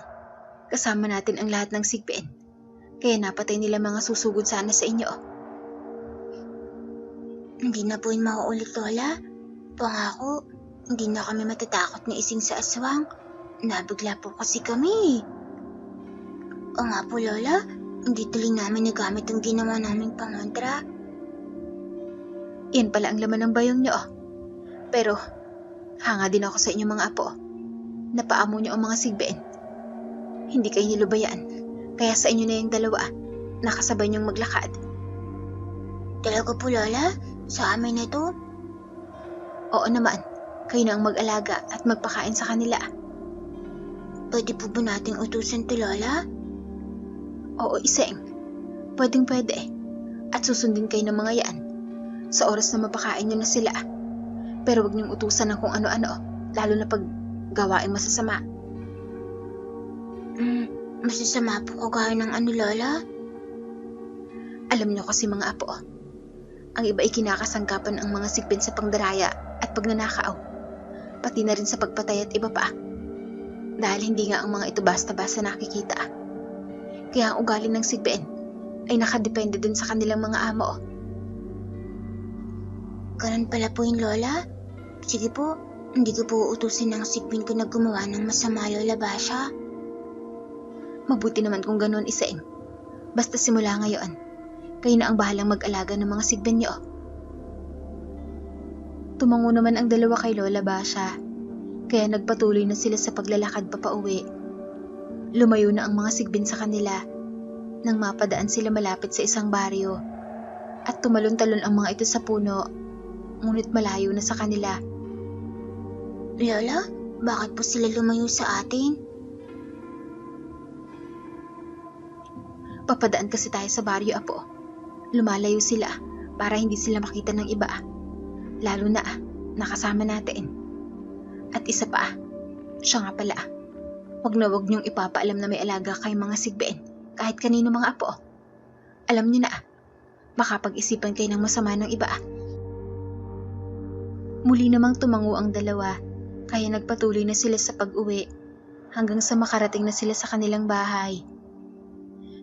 Speaker 1: Kasama natin ang lahat ng sigpiin. Kaya napatay nila mga susugod sana sa inyo.
Speaker 2: Hindi na po yung mauulit, Lola. Pangako, hindi na kami matatakot ni Ising sa aswang. Nabigla po kasi kami. O nga po, Lola, hindi tuloy namin nagamit ang ginawa naming pangontra.
Speaker 1: Yan pala ang laman ng bayong nyo. Pero, hanga din ako sa inyo mga apo. Napaamo nyo ang mga sigbiin. Hindi kayo nilubayaan. Kaya sa inyo na yung dalawa, nakasabay niyong maglakad.
Speaker 2: Talaga po, Lola? Sa amin na to?
Speaker 1: Oo naman, kayo na ang mag-alaga at magpakain sa kanila.
Speaker 2: Pwede po ba nating utusan to, Lola?
Speaker 1: Oo, Iseng. Pwedeng pwede. At susundin kayo ng mga yan. Sa oras na mapakain nyo na sila. Pero wag niyong utusan ng kung ano-ano, lalo na pag gawaing masasama.
Speaker 2: Masasama po kagaya ng ano, Lola?
Speaker 1: Alam niyo kasi mga apo, ang iba ay kinakasangkapan ang mga sigpin sa pangdaraya at pagnanakaw, pati na rin sa pagpatay at iba pa. Dahil hindi nga ang mga ito basta-basta nakikita. Kaya ang ugali ng sigpin ay nakadepende din sa kanilang mga amo.
Speaker 2: Ganun pala po yung Lola? Sige po, hindi ko po uutusin ng sigpin ko na gumawa ng masama, Lola Basha.
Speaker 1: Mabuti naman kung ganun, Iseng. Basta simula ngayon, kayo na ang bahalang mag-alaga ng mga sigbin niyo. Tumango naman ang dalawa kay Lola Basha, kaya nagpatuloy na sila sa paglalakad papauwi. Lumayo na ang mga sigbin sa kanila nang mapadaan sila malapit sa isang baryo at tumalon-talon ang mga ito sa puno, ngunit malayo na sa kanila.
Speaker 2: Lola, bakit po sila lumayo sa atin?
Speaker 1: Papadaan kasi tayo sa baryo, apo. Lumalayo sila para hindi sila makita ng iba. Lalo na nakasama natin. At isa pa, siya nga pala. Wag na wag niyong ipapaalam na may alaga kayong mga sigbiin kahit kanino mga apo. Alam niyo na, makapag-isipan kayo ng masama ng iba. Muli namang tumango ang dalawa, kaya nagpatuloy na sila sa pag-uwi hanggang sa makarating na sila sa kanilang bahay.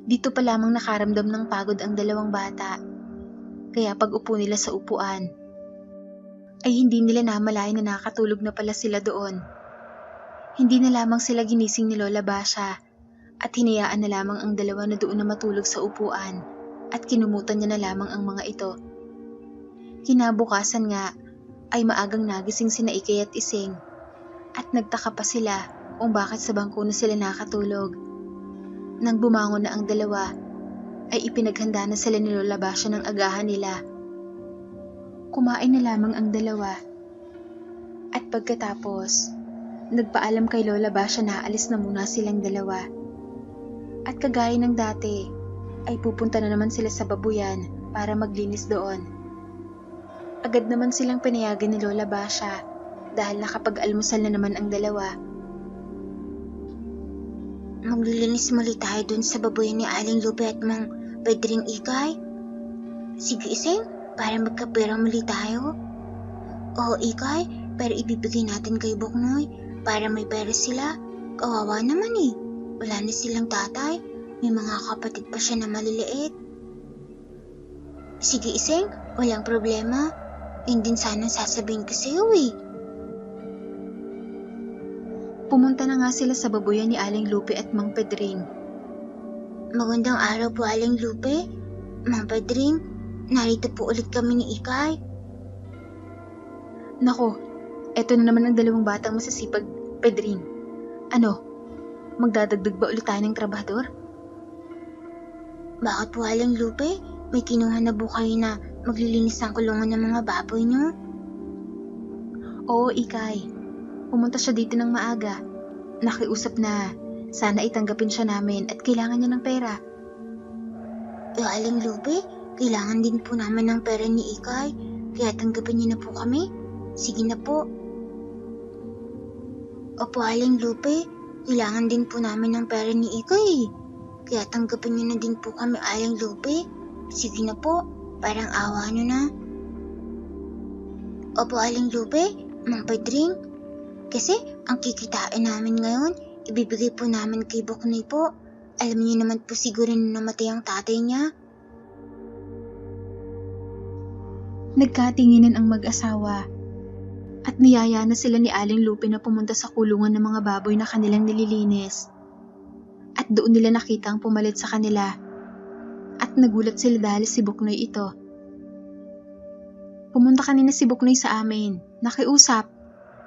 Speaker 1: Dito pa lamang nakaramdam ng pagod ang dalawang bata, kaya pag upo nila sa upuan, ay hindi nila namalayan na nakatulog na pala sila doon. Hindi na lamang sila ginising ni Lola Basha at hinayaan na lamang ang dalawa na doon na matulog sa upuan at kinumutan niya na lamang ang mga ito. Kinabukasan nga ay maagang nagising sina Ikay at Ising at nagtaka pa sila kung bakit sa bangko na sila nakatulog. Nang bumangon na ang dalawa, ay ipinaghanda na sila ni Lola Basha ng agahan nila. Kumain na lamang ang dalawa. At pagkatapos, nagpaalam kay Lola Basha na aalis na muna silang dalawa. At kagaya ng dati, ay pupunta na naman sila sa babuyan para maglinis doon. Agad naman silang pinayagan ni Lola Basha dahil nakapag-almusal na naman ang dalawa.
Speaker 2: Maglilinis muli tayo dun sa baboy ni Aling Lupe at Mang Pedring Ikay. Sige, Iseng, para magkapera muli tayo. Oo, Ikay, pero ibibigay natin kay Buknoy para may pera sila. Kawawa naman eh. Wala na silang tatay. May mga kapatid pa siya na maliliit. Sige Iseng, walang problema. Yun din sana sasabihin ko sa'yo eh.
Speaker 1: Pumunta na nga sila sa babuyan ni Aling Lupe at Mang Pedring.
Speaker 2: Magandang araw po Aling Lupe. Mang Pedring, narito po ulit kami ni Ikay.
Speaker 1: Nako, eto na naman ang dalawang batang masasipag, Pedring. Ano, magdadagdag ba ulit tayo ng trabahador?
Speaker 2: Bakit po Aling Lupe? May kinuha na po kayo na maglilinis ng kulungan ng mga baboy niyo?
Speaker 1: Oo, Ikay. Pumunta siya dito ng maaga. Nakiusap na sana itanggapin siya namin at kailangan niya ng pera.
Speaker 2: Aling Lupe, kailangan din po namin ng pera ni Ikay. Kaya tanggapin niyo na po kami. Sige na po. Opo Aling Lupe, kailangan din po namin ng pera ni Ikay. Kaya tanggapin niyo na din po kami Aling Lupe. Sige na po, parang awa niyo na. Opo Aling Lupe, Mang Pedring. Kasi ang kikitain namin ngayon, ibibigay po namin kay Buknoy po. Alam niyo naman po siguro na namatay ang tatay niya.
Speaker 1: Nagkatinginan ang mag-asawa at niyaya na sila ni Aling Lupe na pumunta sa kulungan ng mga baboy na kanilang nililinis. At doon nila nakita ang pumalit sa kanila at nagulat sila dahil si Buknoy ito. Pumunta kanina si Buknoy sa amin, nakiusap,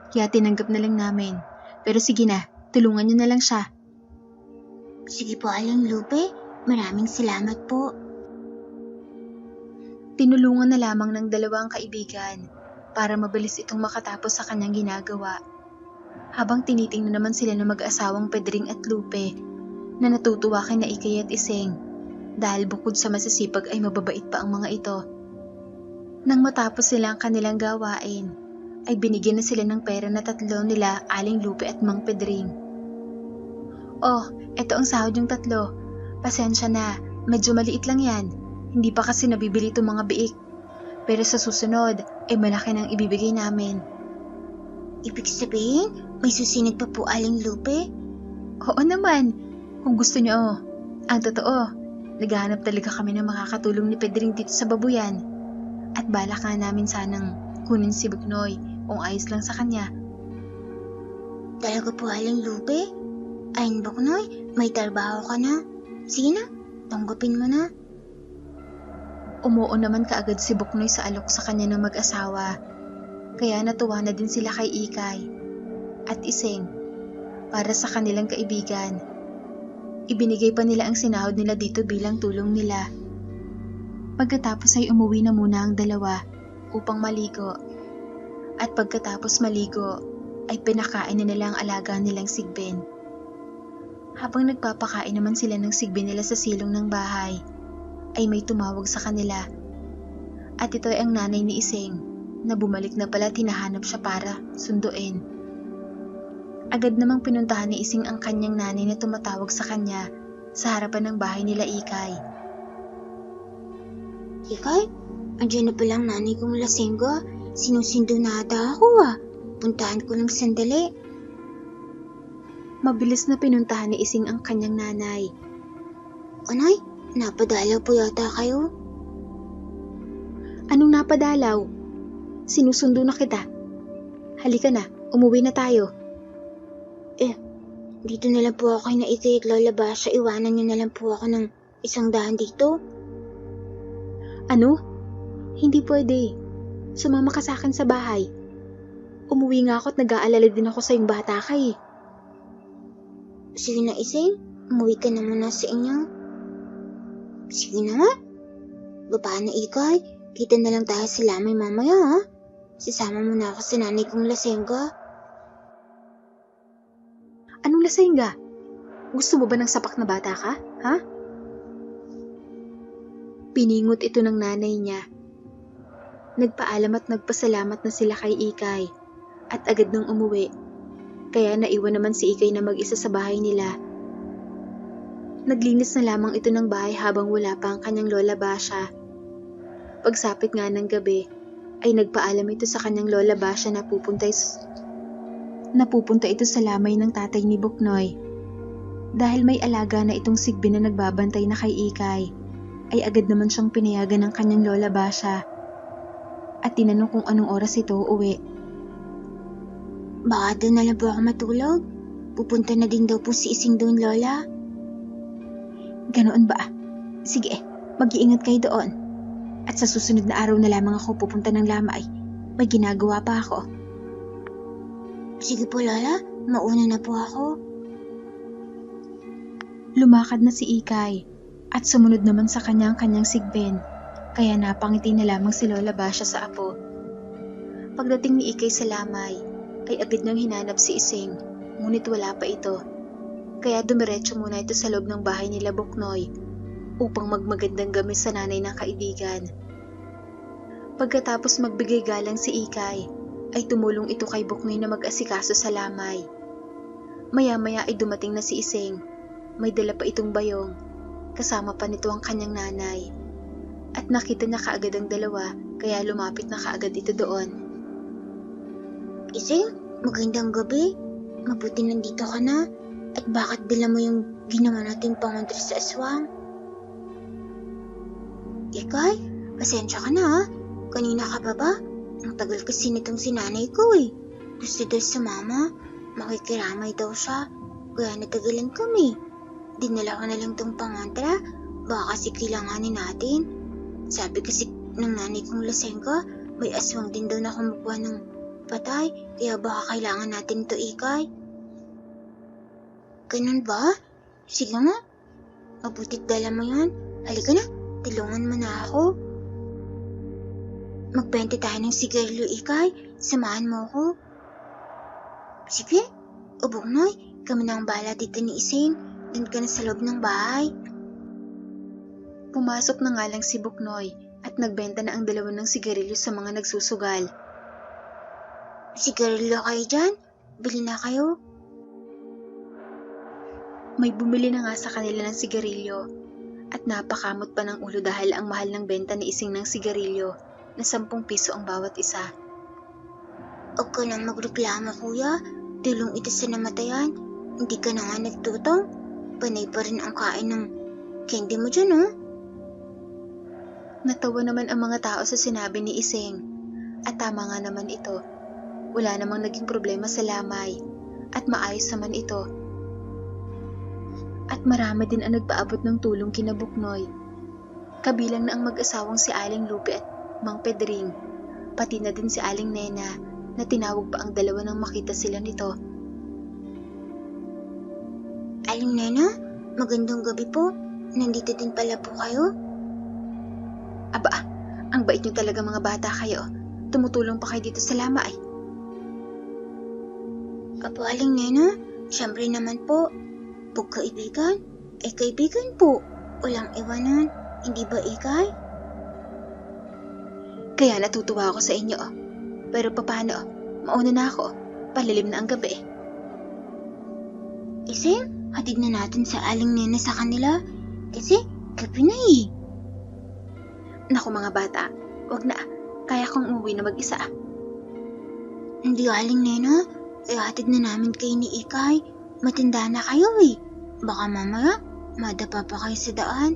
Speaker 1: kaya tinanggap na lang namin. Pero sige na, tulungan niyo na lang siya.
Speaker 2: Sige po Aling Lupe, maraming salamat po.
Speaker 1: Tinulungan na lamang ng dalawang kaibigan para mabilis itong makatapos sa kanyang ginagawa. Habang tinitingnan naman sila ng mag-asawang Pedring at Lupe na natutuwa kina Ikay at Iseng dahil bukod sa masisipag ay mababait pa ang mga ito. Nang matapos sila ang kanilang gawain, ay binigyan na sila ng pera na 3 nila Aling Lupe at Mang Pedring. Oh, eto ang sahod yung 3. Pasensya na, medyo maliit lang yan. Hindi pa kasi nabibili itong mga biik. Pero sa susunod, ay malaki nang ibibigay namin.
Speaker 2: Ibig sabihin, may susunod pa po Aling Lupe?
Speaker 1: Oo naman, kung gusto nyo. Ang totoo, naghahanap talaga kami ng makakatulong ni Pedring dito sa babuyan. At balak nga namin sanang kunin si Buknoy kung ayos lang sa kanya.
Speaker 2: Talaga po Aling Lupe? Ayun Buknoy, may trabaho ka na. Sige na, tanggapin mo na.
Speaker 1: Umuo naman kaagad si Buknoy sa alok sa kanya ng mag-asawa. Kaya natuwa na din sila kay Ikay at Iseng para sa kanilang kaibigan. Ibinigay pa nila ang sinahod nila dito bilang tulong nila. Pagkatapos ay umuwi na muna ang dalawa upang maligo. At pagkatapos maligo ay pinakain na nila ang alaga nilang sigbin. Habang nagpapakain naman sila ng sigbin nila sa silong ng bahay, ay may tumawag sa kanila. At ito ay ang nanay ni Iseng na bumalik na pala at hinahanap siya para sunduin. Agad namang pinuntahan ni Iseng ang kanyang nanay na tumatawag sa kanya sa harapan ng bahay nila Ikay.
Speaker 2: Ikay, andyan na palang nanay kong lasengga. Sinusundo na ata ako Puntahan ko ng sandali.
Speaker 1: Mabilis na pinuntahan ni Iseng ang kanyang nanay.
Speaker 2: Anay, napadalaw po yata kayo?
Speaker 1: Anong napadalaw? Sinusundo na kita. Halika na, umuwi na tayo.
Speaker 2: Dito na lang po ako kay na Ikay at Lola Basha. Iwanan niyo na lang po ako ng 100 dito.
Speaker 1: Ano? Hindi pwede. Sumama ka sa akin sa bahay. Umuwi nga ako at nag-aalala din ako sa yung bata ka eh.
Speaker 2: Sige na Iseng, umuwi ka na muna sa inyo. Sige na nga. Baba na Ikay, kita na lang tayo sa lamay mamaya ha. Sasama mo na ako sa nanay kong lasengga.
Speaker 1: Anong lasengga? Gusto mo ba ng sapak na bata ka? Ha? Piningot ito ng nanay niya. Nagpaalam at nagpasalamat na sila kay Ikay at agad nang umuwi. Kaya naiwan naman si Ikay na mag-isa sa bahay nila. Naglinis na lamang ito ng bahay habang wala pa ang kanyang Lola Basha. Pagsapit nga ng gabi, ay nagpaalam ito sa kanyang Lola Basha na pupunta ito sa lamay ng tatay ni Buknoy. Dahil may alaga na itong sigbin na nagbabantay na kay Ikay. ay agad naman siyang pinayagan ng kanyang lola Basha at tinanong kung anong oras ito uuwi.
Speaker 2: Baka doon na lang po ako matulog. Pupunta na din daw po si Ising doon, Lola.
Speaker 1: Ganoon ba? Sige, mag-iingat kayo doon. At sa susunod na araw na lamang ako pupunta ng Lamay. May ginagawa pa ako.
Speaker 2: Sige po, Lola. Mauna na po ako.
Speaker 1: Lumakad na si Ikay at sumunod naman sa kanyang sigben, kaya napangiti na lamang si Lola Basha sa apo. Pagdating ni Ikay sa Lamay, ay agad niyang hinanap si Ising, ngunit wala pa ito. Kaya dumiretso muna ito sa loob ng bahay nila Buknoy upang magmagandang gamis sa nanay ng kaibigan. Pagkatapos magbigay galang si Ikay, ay tumulong ito kay Buknoy na mag-asikaso sa Lamay. Maya-maya ay dumating na si Ising. May dala pa itong bayong, kasama pa nito ang kanyang nanay. At nakita na kaagad ang dalawa, kaya lumapit na kaagad ito doon.
Speaker 2: Ising, magandang gabi. Mabuti nandito ka na. At bakit dala mo yung ginawa nating pangontra sa aswang? Ikay, pasensya ka na ha. Kanina ka pa ba? Ang tagal kasi nitong sinanay ko eh. Gusto daw sumama. Makikiramay daw siya. Kaya natagalan kami. Dinala ko na lang tong pangontra. Baka kasi kailanganin natin. Sabi kasi ng nanay kong laseng ka, may aswang din daw na kumukuha ng patay. Kaya baka kailangan natin ito, Ikay. Ganun ba? Sige nga. Mabutit dala mo yan. Halika na, tulungan mo na ako. Magbenta tayo ng sigarilyo, Ikay. Samahan mo ako. Sige. O Buknoy, kami na ang bahala dito ni Ising. Doon ka na sa loob ng bahay.
Speaker 1: Pumasok na nga lang si Buknoy at nagbenta na ang dalawa ng sigarilyo sa mga nagsusugal.
Speaker 2: Sigarilyo kayo dyan? Bili na kayo.
Speaker 1: May bumili na nga sa kanila ng sigarilyo at napakamot pa ng ulo dahil ang mahal ng benta ni Ising ng sigarilyo na 10 piso ang bawat isa.
Speaker 2: Huwag ka nang magreklamo, kuya. Tulong ito sa namatayan. Hindi ka na nga nagtutong. Panay pa rin ang kain ng candy mo dyan, oh.
Speaker 1: Natawa naman ang mga tao sa sinabi ni Ising. At tama nga naman ito. Wala namang naging problema sa Lamay at maayos naman ito. At marami din ang nagpaabot ng tulong kina Buknoy. Kabilang na ang mag-asawang si Aling Lupe at Mang Pedring, pati na din si Aling Nena na tinawag pa ang dalawa nang makita sila nito.
Speaker 2: Aling Nena, magandang gabi po. Nandito din pala po kayo?
Speaker 1: Aba, ang bait niyo talaga mga bata kayo. Tumutulong pa kayo dito sa Lamay.
Speaker 2: Apo, Aling Nena, syempre naman po. Pag kaibigan, ay kaibigan po. Walang iwanan, hindi ba, Ikay?
Speaker 1: Kaya natutuwa ako sa inyo. Pero paano? Mauna na ako. Palilim na ang gabi.
Speaker 2: Ising, hatid na natin sa Aling Nena sa kanila. Kasi, gabi na eh.
Speaker 1: Naku mga bata, wag na. Kaya kong umuwi na mag-isa.
Speaker 2: Hindi, Aling Nena. Ihatid na namin kayo ni Ikay. Matanda na kayo eh. Baka mamaya, madapa pa kayo sa daan.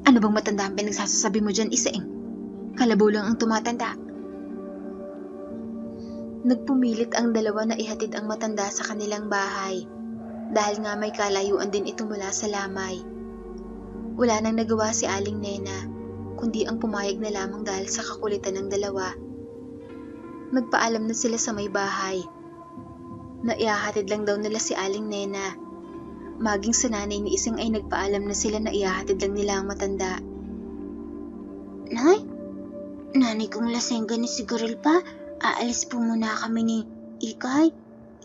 Speaker 1: Ano bang matanda ang pinagsasabi mo dyan, Ising? Kalabo lang ang tumatanda. Nagpumilit ang dalawa na ihatid ang matanda sa kanilang bahay. Dahil nga may kalayuan din ito mula sa Lamay. Wala nang nagawa si Aling Nena, kundi ang pumayag na lamang dahil sa kakulitan ng dalawa. Nagpaalam na sila sa may bahay. Na ihahatid lang daw nila si Aling Nena. Maging sa nanay ni Ising ay nagpaalam na sila na ihahatid lang nila ang matanda.
Speaker 2: Nay, nanay kong lasengga ni Siguril pa. Aalis po muna kami ni Ikay.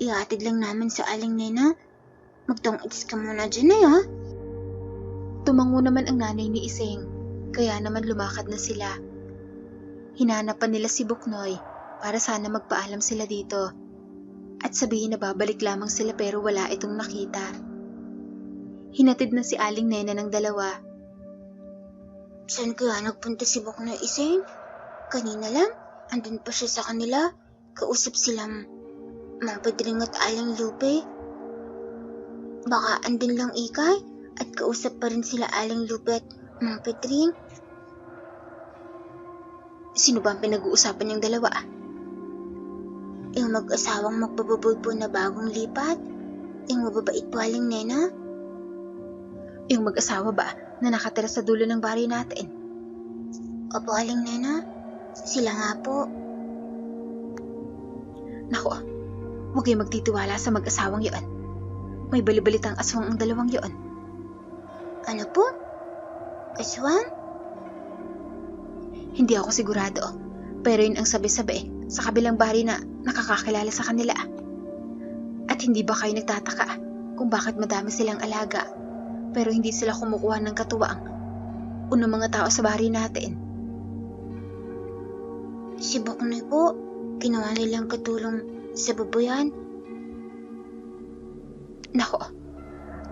Speaker 2: Ihatid lang namin sa Aling Nena. Magtong-itis ka muna dyan na ya.
Speaker 1: Tumango naman ang nanay ni Ising, kaya naman lumakad na sila. Hinanapan nila si Buknoy para sana magpaalam sila dito at sabihin na babalik lamang sila pero wala itong nakita. Hinatid na si Aling Nena ng dalawa.
Speaker 2: Saan kaya nagpunta si Buknoy, Ising? Kanina lang, andun pa siya sa kanila. Kausap sila Mang Pedring at Aling Lupe. Baka andun lang, Ikay. At kausap pa rin sila Aling Lupe at Mang Pedring.
Speaker 1: Sino ba ang pinag-uusapan niyang dalawa?
Speaker 2: Yung mag-asawang magpabubod po na bagong lipat? Yung mababait po Aling Nena?
Speaker 1: Yung mag-asawa ba na nakatira sa dulo ng bahay natin?
Speaker 2: Opo Aling Nena, sila nga po.
Speaker 1: Naku, huwag kayong magtitiwala sa mag-asawang yon. May balibalitang aswang ang dalawang yon.
Speaker 2: Ano po? Aswang?
Speaker 1: Hindi ako sigurado, pero yun ang sabi-sabi sa kabilang bahay na nakakakilala sa kanila. At hindi ba kayo nagtataka kung bakit madami silang alaga, pero hindi sila kumukuha ng katuwang unang mga tao sa bahay natin?
Speaker 2: Si Boknoy po, kinuha nilang katulong sa babuyan.
Speaker 1: Nako,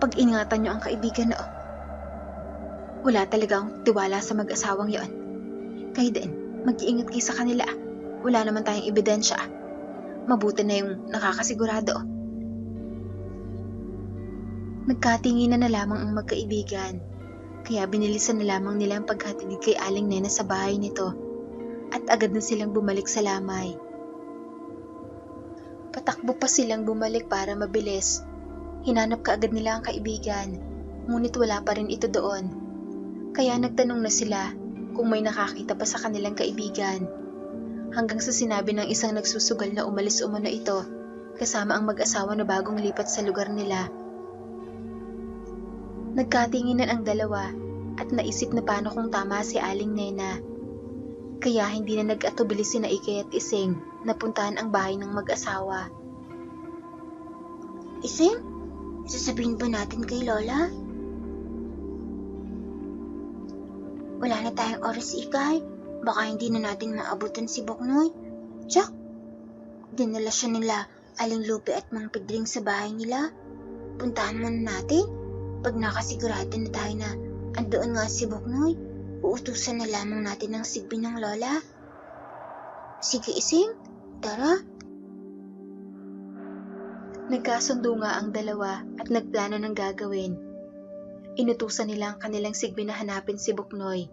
Speaker 1: pag-ingatan nyo ang kaibigan no. Wala talagang tiwala sa mag-asawang yon. Kayo din, mag-iingat kayo sa kanila. Wala naman tayong ebidensya. Mabuti na yung nakakasigurado. Nagkatinginan na lamang ang magkaibigan, kaya binilisan na lamang nila ang paghatid kay Aling Nena sa bahay nito, at agad na silang bumalik sa lamay. Patakbo pa silang bumalik para mabilis. Hinanap kaagad nila ang kaibigan, ngunit wala pa rin ito doon. Kaya nagtanong na sila kung may nakakita pa sa kanilang kaibigan, hanggang sa sinabi ng isang nagsusugal na umalis umano ito, kasama ang mag-asawa na bagong lipat sa lugar nila. Nagkatinginan ang dalawa at naisip na paano kung tama si Aling Nena. Kaya hindi na nag-atubili sina Ikay at Ising na puntahan ang bahay ng mag-asawa.
Speaker 2: Ising, sasabihin ba natin kay Lola? Wala na tayong oras, Ikay. Baka hindi na natin maabutan si Boknoy. Tsak, dinala siya nila Aling Lupe at Mang Pedring sa bahay nila. Puntahan muna natin. Pag nakasigurado na tayo na andoon nga si Boknoy, uutusan na lamang natin ang sigbin ng Lola. Sige Ising, tara.
Speaker 1: Nagkasundo nga ang dalawa at nagplano ng gagawin. Inutusan nila ang kanilang sigbi na hanapin si Boknoy.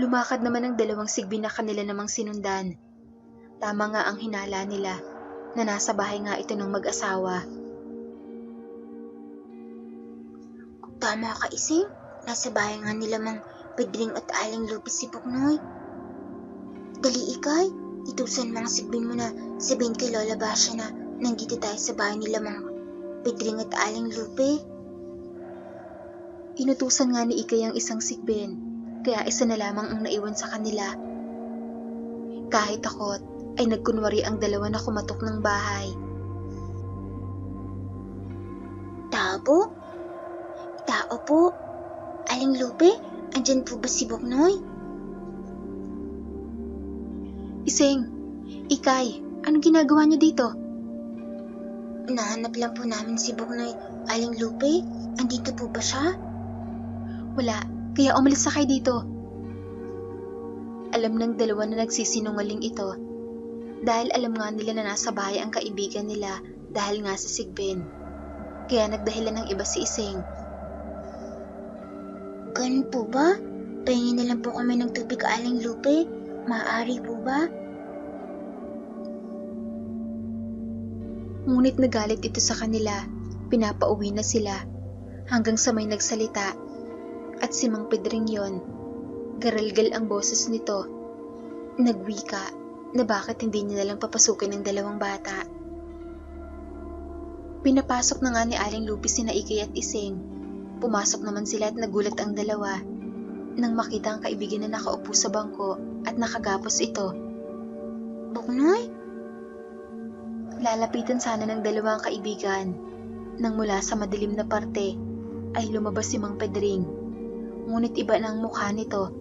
Speaker 1: Lumakad naman ang dalawang sigbi na kanila namang sinundan. Tama nga ang hinala nila na nasa bahay nga ito ng mag-asawa.
Speaker 2: Tama ka Ising, nasa bahay nga nila Mang Pedring at Aling Lupe si Boknoy. Dali Ikay, itusan mga sigbin mo na sabihin kay Lola Basha na nandito tayo sa bahay nila Mang Pedring at Aling Lupe.
Speaker 1: Inutusan nga ni Ikay ang isang sigbin, kaya isa na lamang ang naiwan sa kanila. Kahit takot, ay nagkunwari ang dalawa na kumatok ng bahay.
Speaker 2: Tao po? Tao po? Aling Lupe, andyan po ba si Boknoy?
Speaker 1: Ising, Ikay, anong ginagawa niyo dito?
Speaker 2: Nahanap lang po namin si Boknoy. Aling Lupe, andito po ba siya?
Speaker 1: Wala, kaya umalis na kayo dito. Alam ng dalawa na nagsisinungaling ito, dahil alam nga nila na nasa bahay ang kaibigan nila dahil nga sa sigbin. Kaya nagdahilan ng iba si Ising.
Speaker 2: Ganun po ba? Pahingin na lang po kami ng tubig Aling Lupe. Maaari po ba?
Speaker 1: Ngunit nagalit ito sa kanila. Pinapauwi na sila hanggang sa may nagsalita. At si Mang Pedring yon, garalgal ang boses nito. Nagwika na bakit hindi niya nalang papasukin ng dalawang bata. Pinapasok na nga ni Aling Lupe sina Ikay at Ising. Pumasok naman sila at nagulat ang dalawa nang makita ang kaibigan na nakaupo sa bangko at nakagapos ito.
Speaker 2: Boknoy?
Speaker 1: Lalapitan sana ng dalawang kaibigan nang mula sa madilim na parte ay lumabas si Mang Pedring. Ngunit iba na ang mukha nito.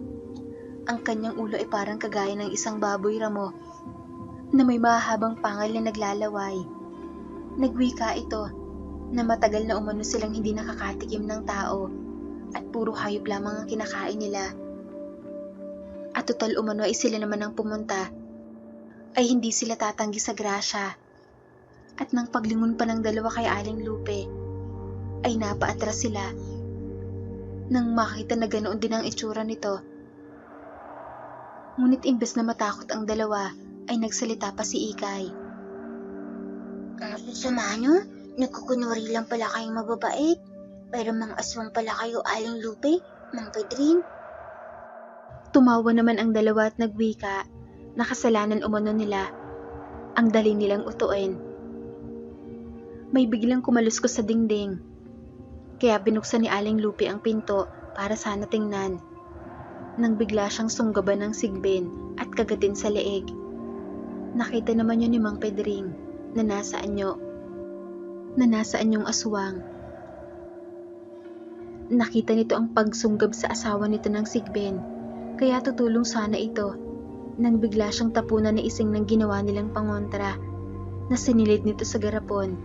Speaker 1: Ang kanyang ulo ay parang kagaya ng isang baboy ramo na may mahabang pangal na naglalaway. Nagwika ito na matagal na umano silang hindi nakakatikim ng tao at puro hayop lamang ang kinakain nila. At total umano ay sila naman ang pumunta, ay hindi sila tatanggi sa grasya. At nang paglingon pa ng dalawa kay Aling Lupe, ay napaatras sila. Nang makita na ganoon din ang itsura nito. Ngunit imbes na matakot ang dalawa, ay nagsalita pa si Ikay.
Speaker 2: Ang susama nyo? Nagkukunwari lang pala kayong mababait. Pero mga aswang pala kayo, Aling Lupe, Mang Pedrin.
Speaker 1: Tumawa naman ang dalawa at nagwika na kasalanan umano nila. Ang dali nilang utuin. May biglang kumaluskos sa dingding. Kaya binuksan ni Aling Lupe ang pinto para sana tingnan. Nang bigla siyang sunggaban ng sigbin at kagatin sa leeg. Nakita naman yun ni Mang Pedring na nasa anyong aswang. Nakita nito ang pagsunggab sa asawa nito ng sigbin, kaya tutulong sana ito nang bigla siyang tapunan ni ising ng ginawa nilang pangontra na sinilid nito sa garapon.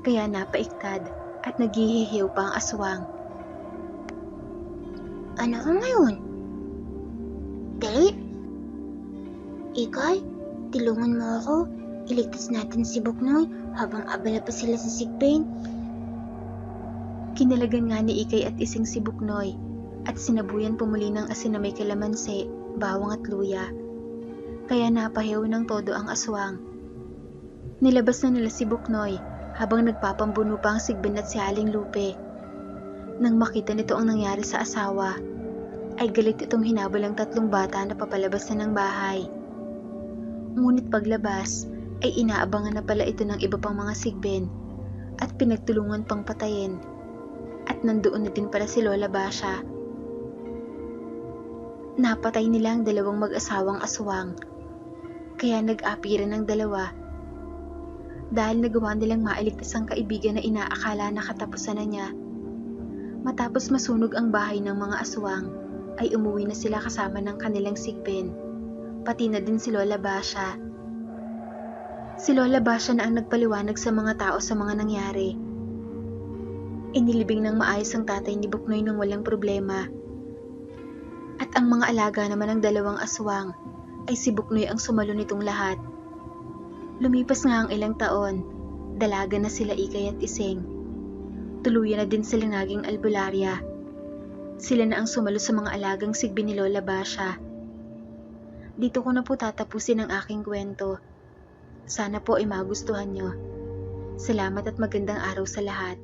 Speaker 1: Kaya napaiktad at naghihihiw pa ang aswang.
Speaker 2: Ano ka ngayon? Dali! Ikay, tulungan mo ako. Iligtas natin si Buknoy habang abala pa sila sa sigbin.
Speaker 1: Kinalagan nga ni Ikay at ising si Buknoy at sinabuyan pumuli ng asin na may kalamansi, bawang at luya. Kaya napahiyaw ng todo ang aswang. Nilabas na nila si Buknoy habang nagpapambuno pa ang sigbin at si Aling Lupe. Nang makita nito ang nangyari sa asawa, ay galit itong hinabol ang 3 bata na papalabas na ng bahay. Ngunit paglabas, ay inaabangan na pala ito ng iba pang mga sigbin at pinagtulungan pang patayin. At nandoon na din pala si Lola Basha. Napatay nila ang 2 mag-asawang aswang, kaya nag-apiran ng 2. Dahil nagawa nilang mailigtas ang kaibigan na inaakala na katapusan na niya. Matapos masunog ang bahay ng mga aswang, ay umuwi na sila kasama ng kanilang sigbin, pati na din si Lola Basha. Si Lola Basha na ang nagpaliwanag sa mga tao sa mga nangyari. Inilibing ng maayos ang tatay ni Buknoy nang walang problema. At ang mga alaga naman ng 2 aswang, ay si Buknoy ang sumalo nitong lahat. Lumipas nga ang ilang taon, dalaga na sila Ikay at Ising. Tuluyan na din sila naging albularya. Sila na ang sumalo sa mga alagang sigbin ni Lola Basha. Dito ko na po tatapusin ang aking kwento. Sana po ay magustuhan nyo. Salamat at magandang araw sa lahat.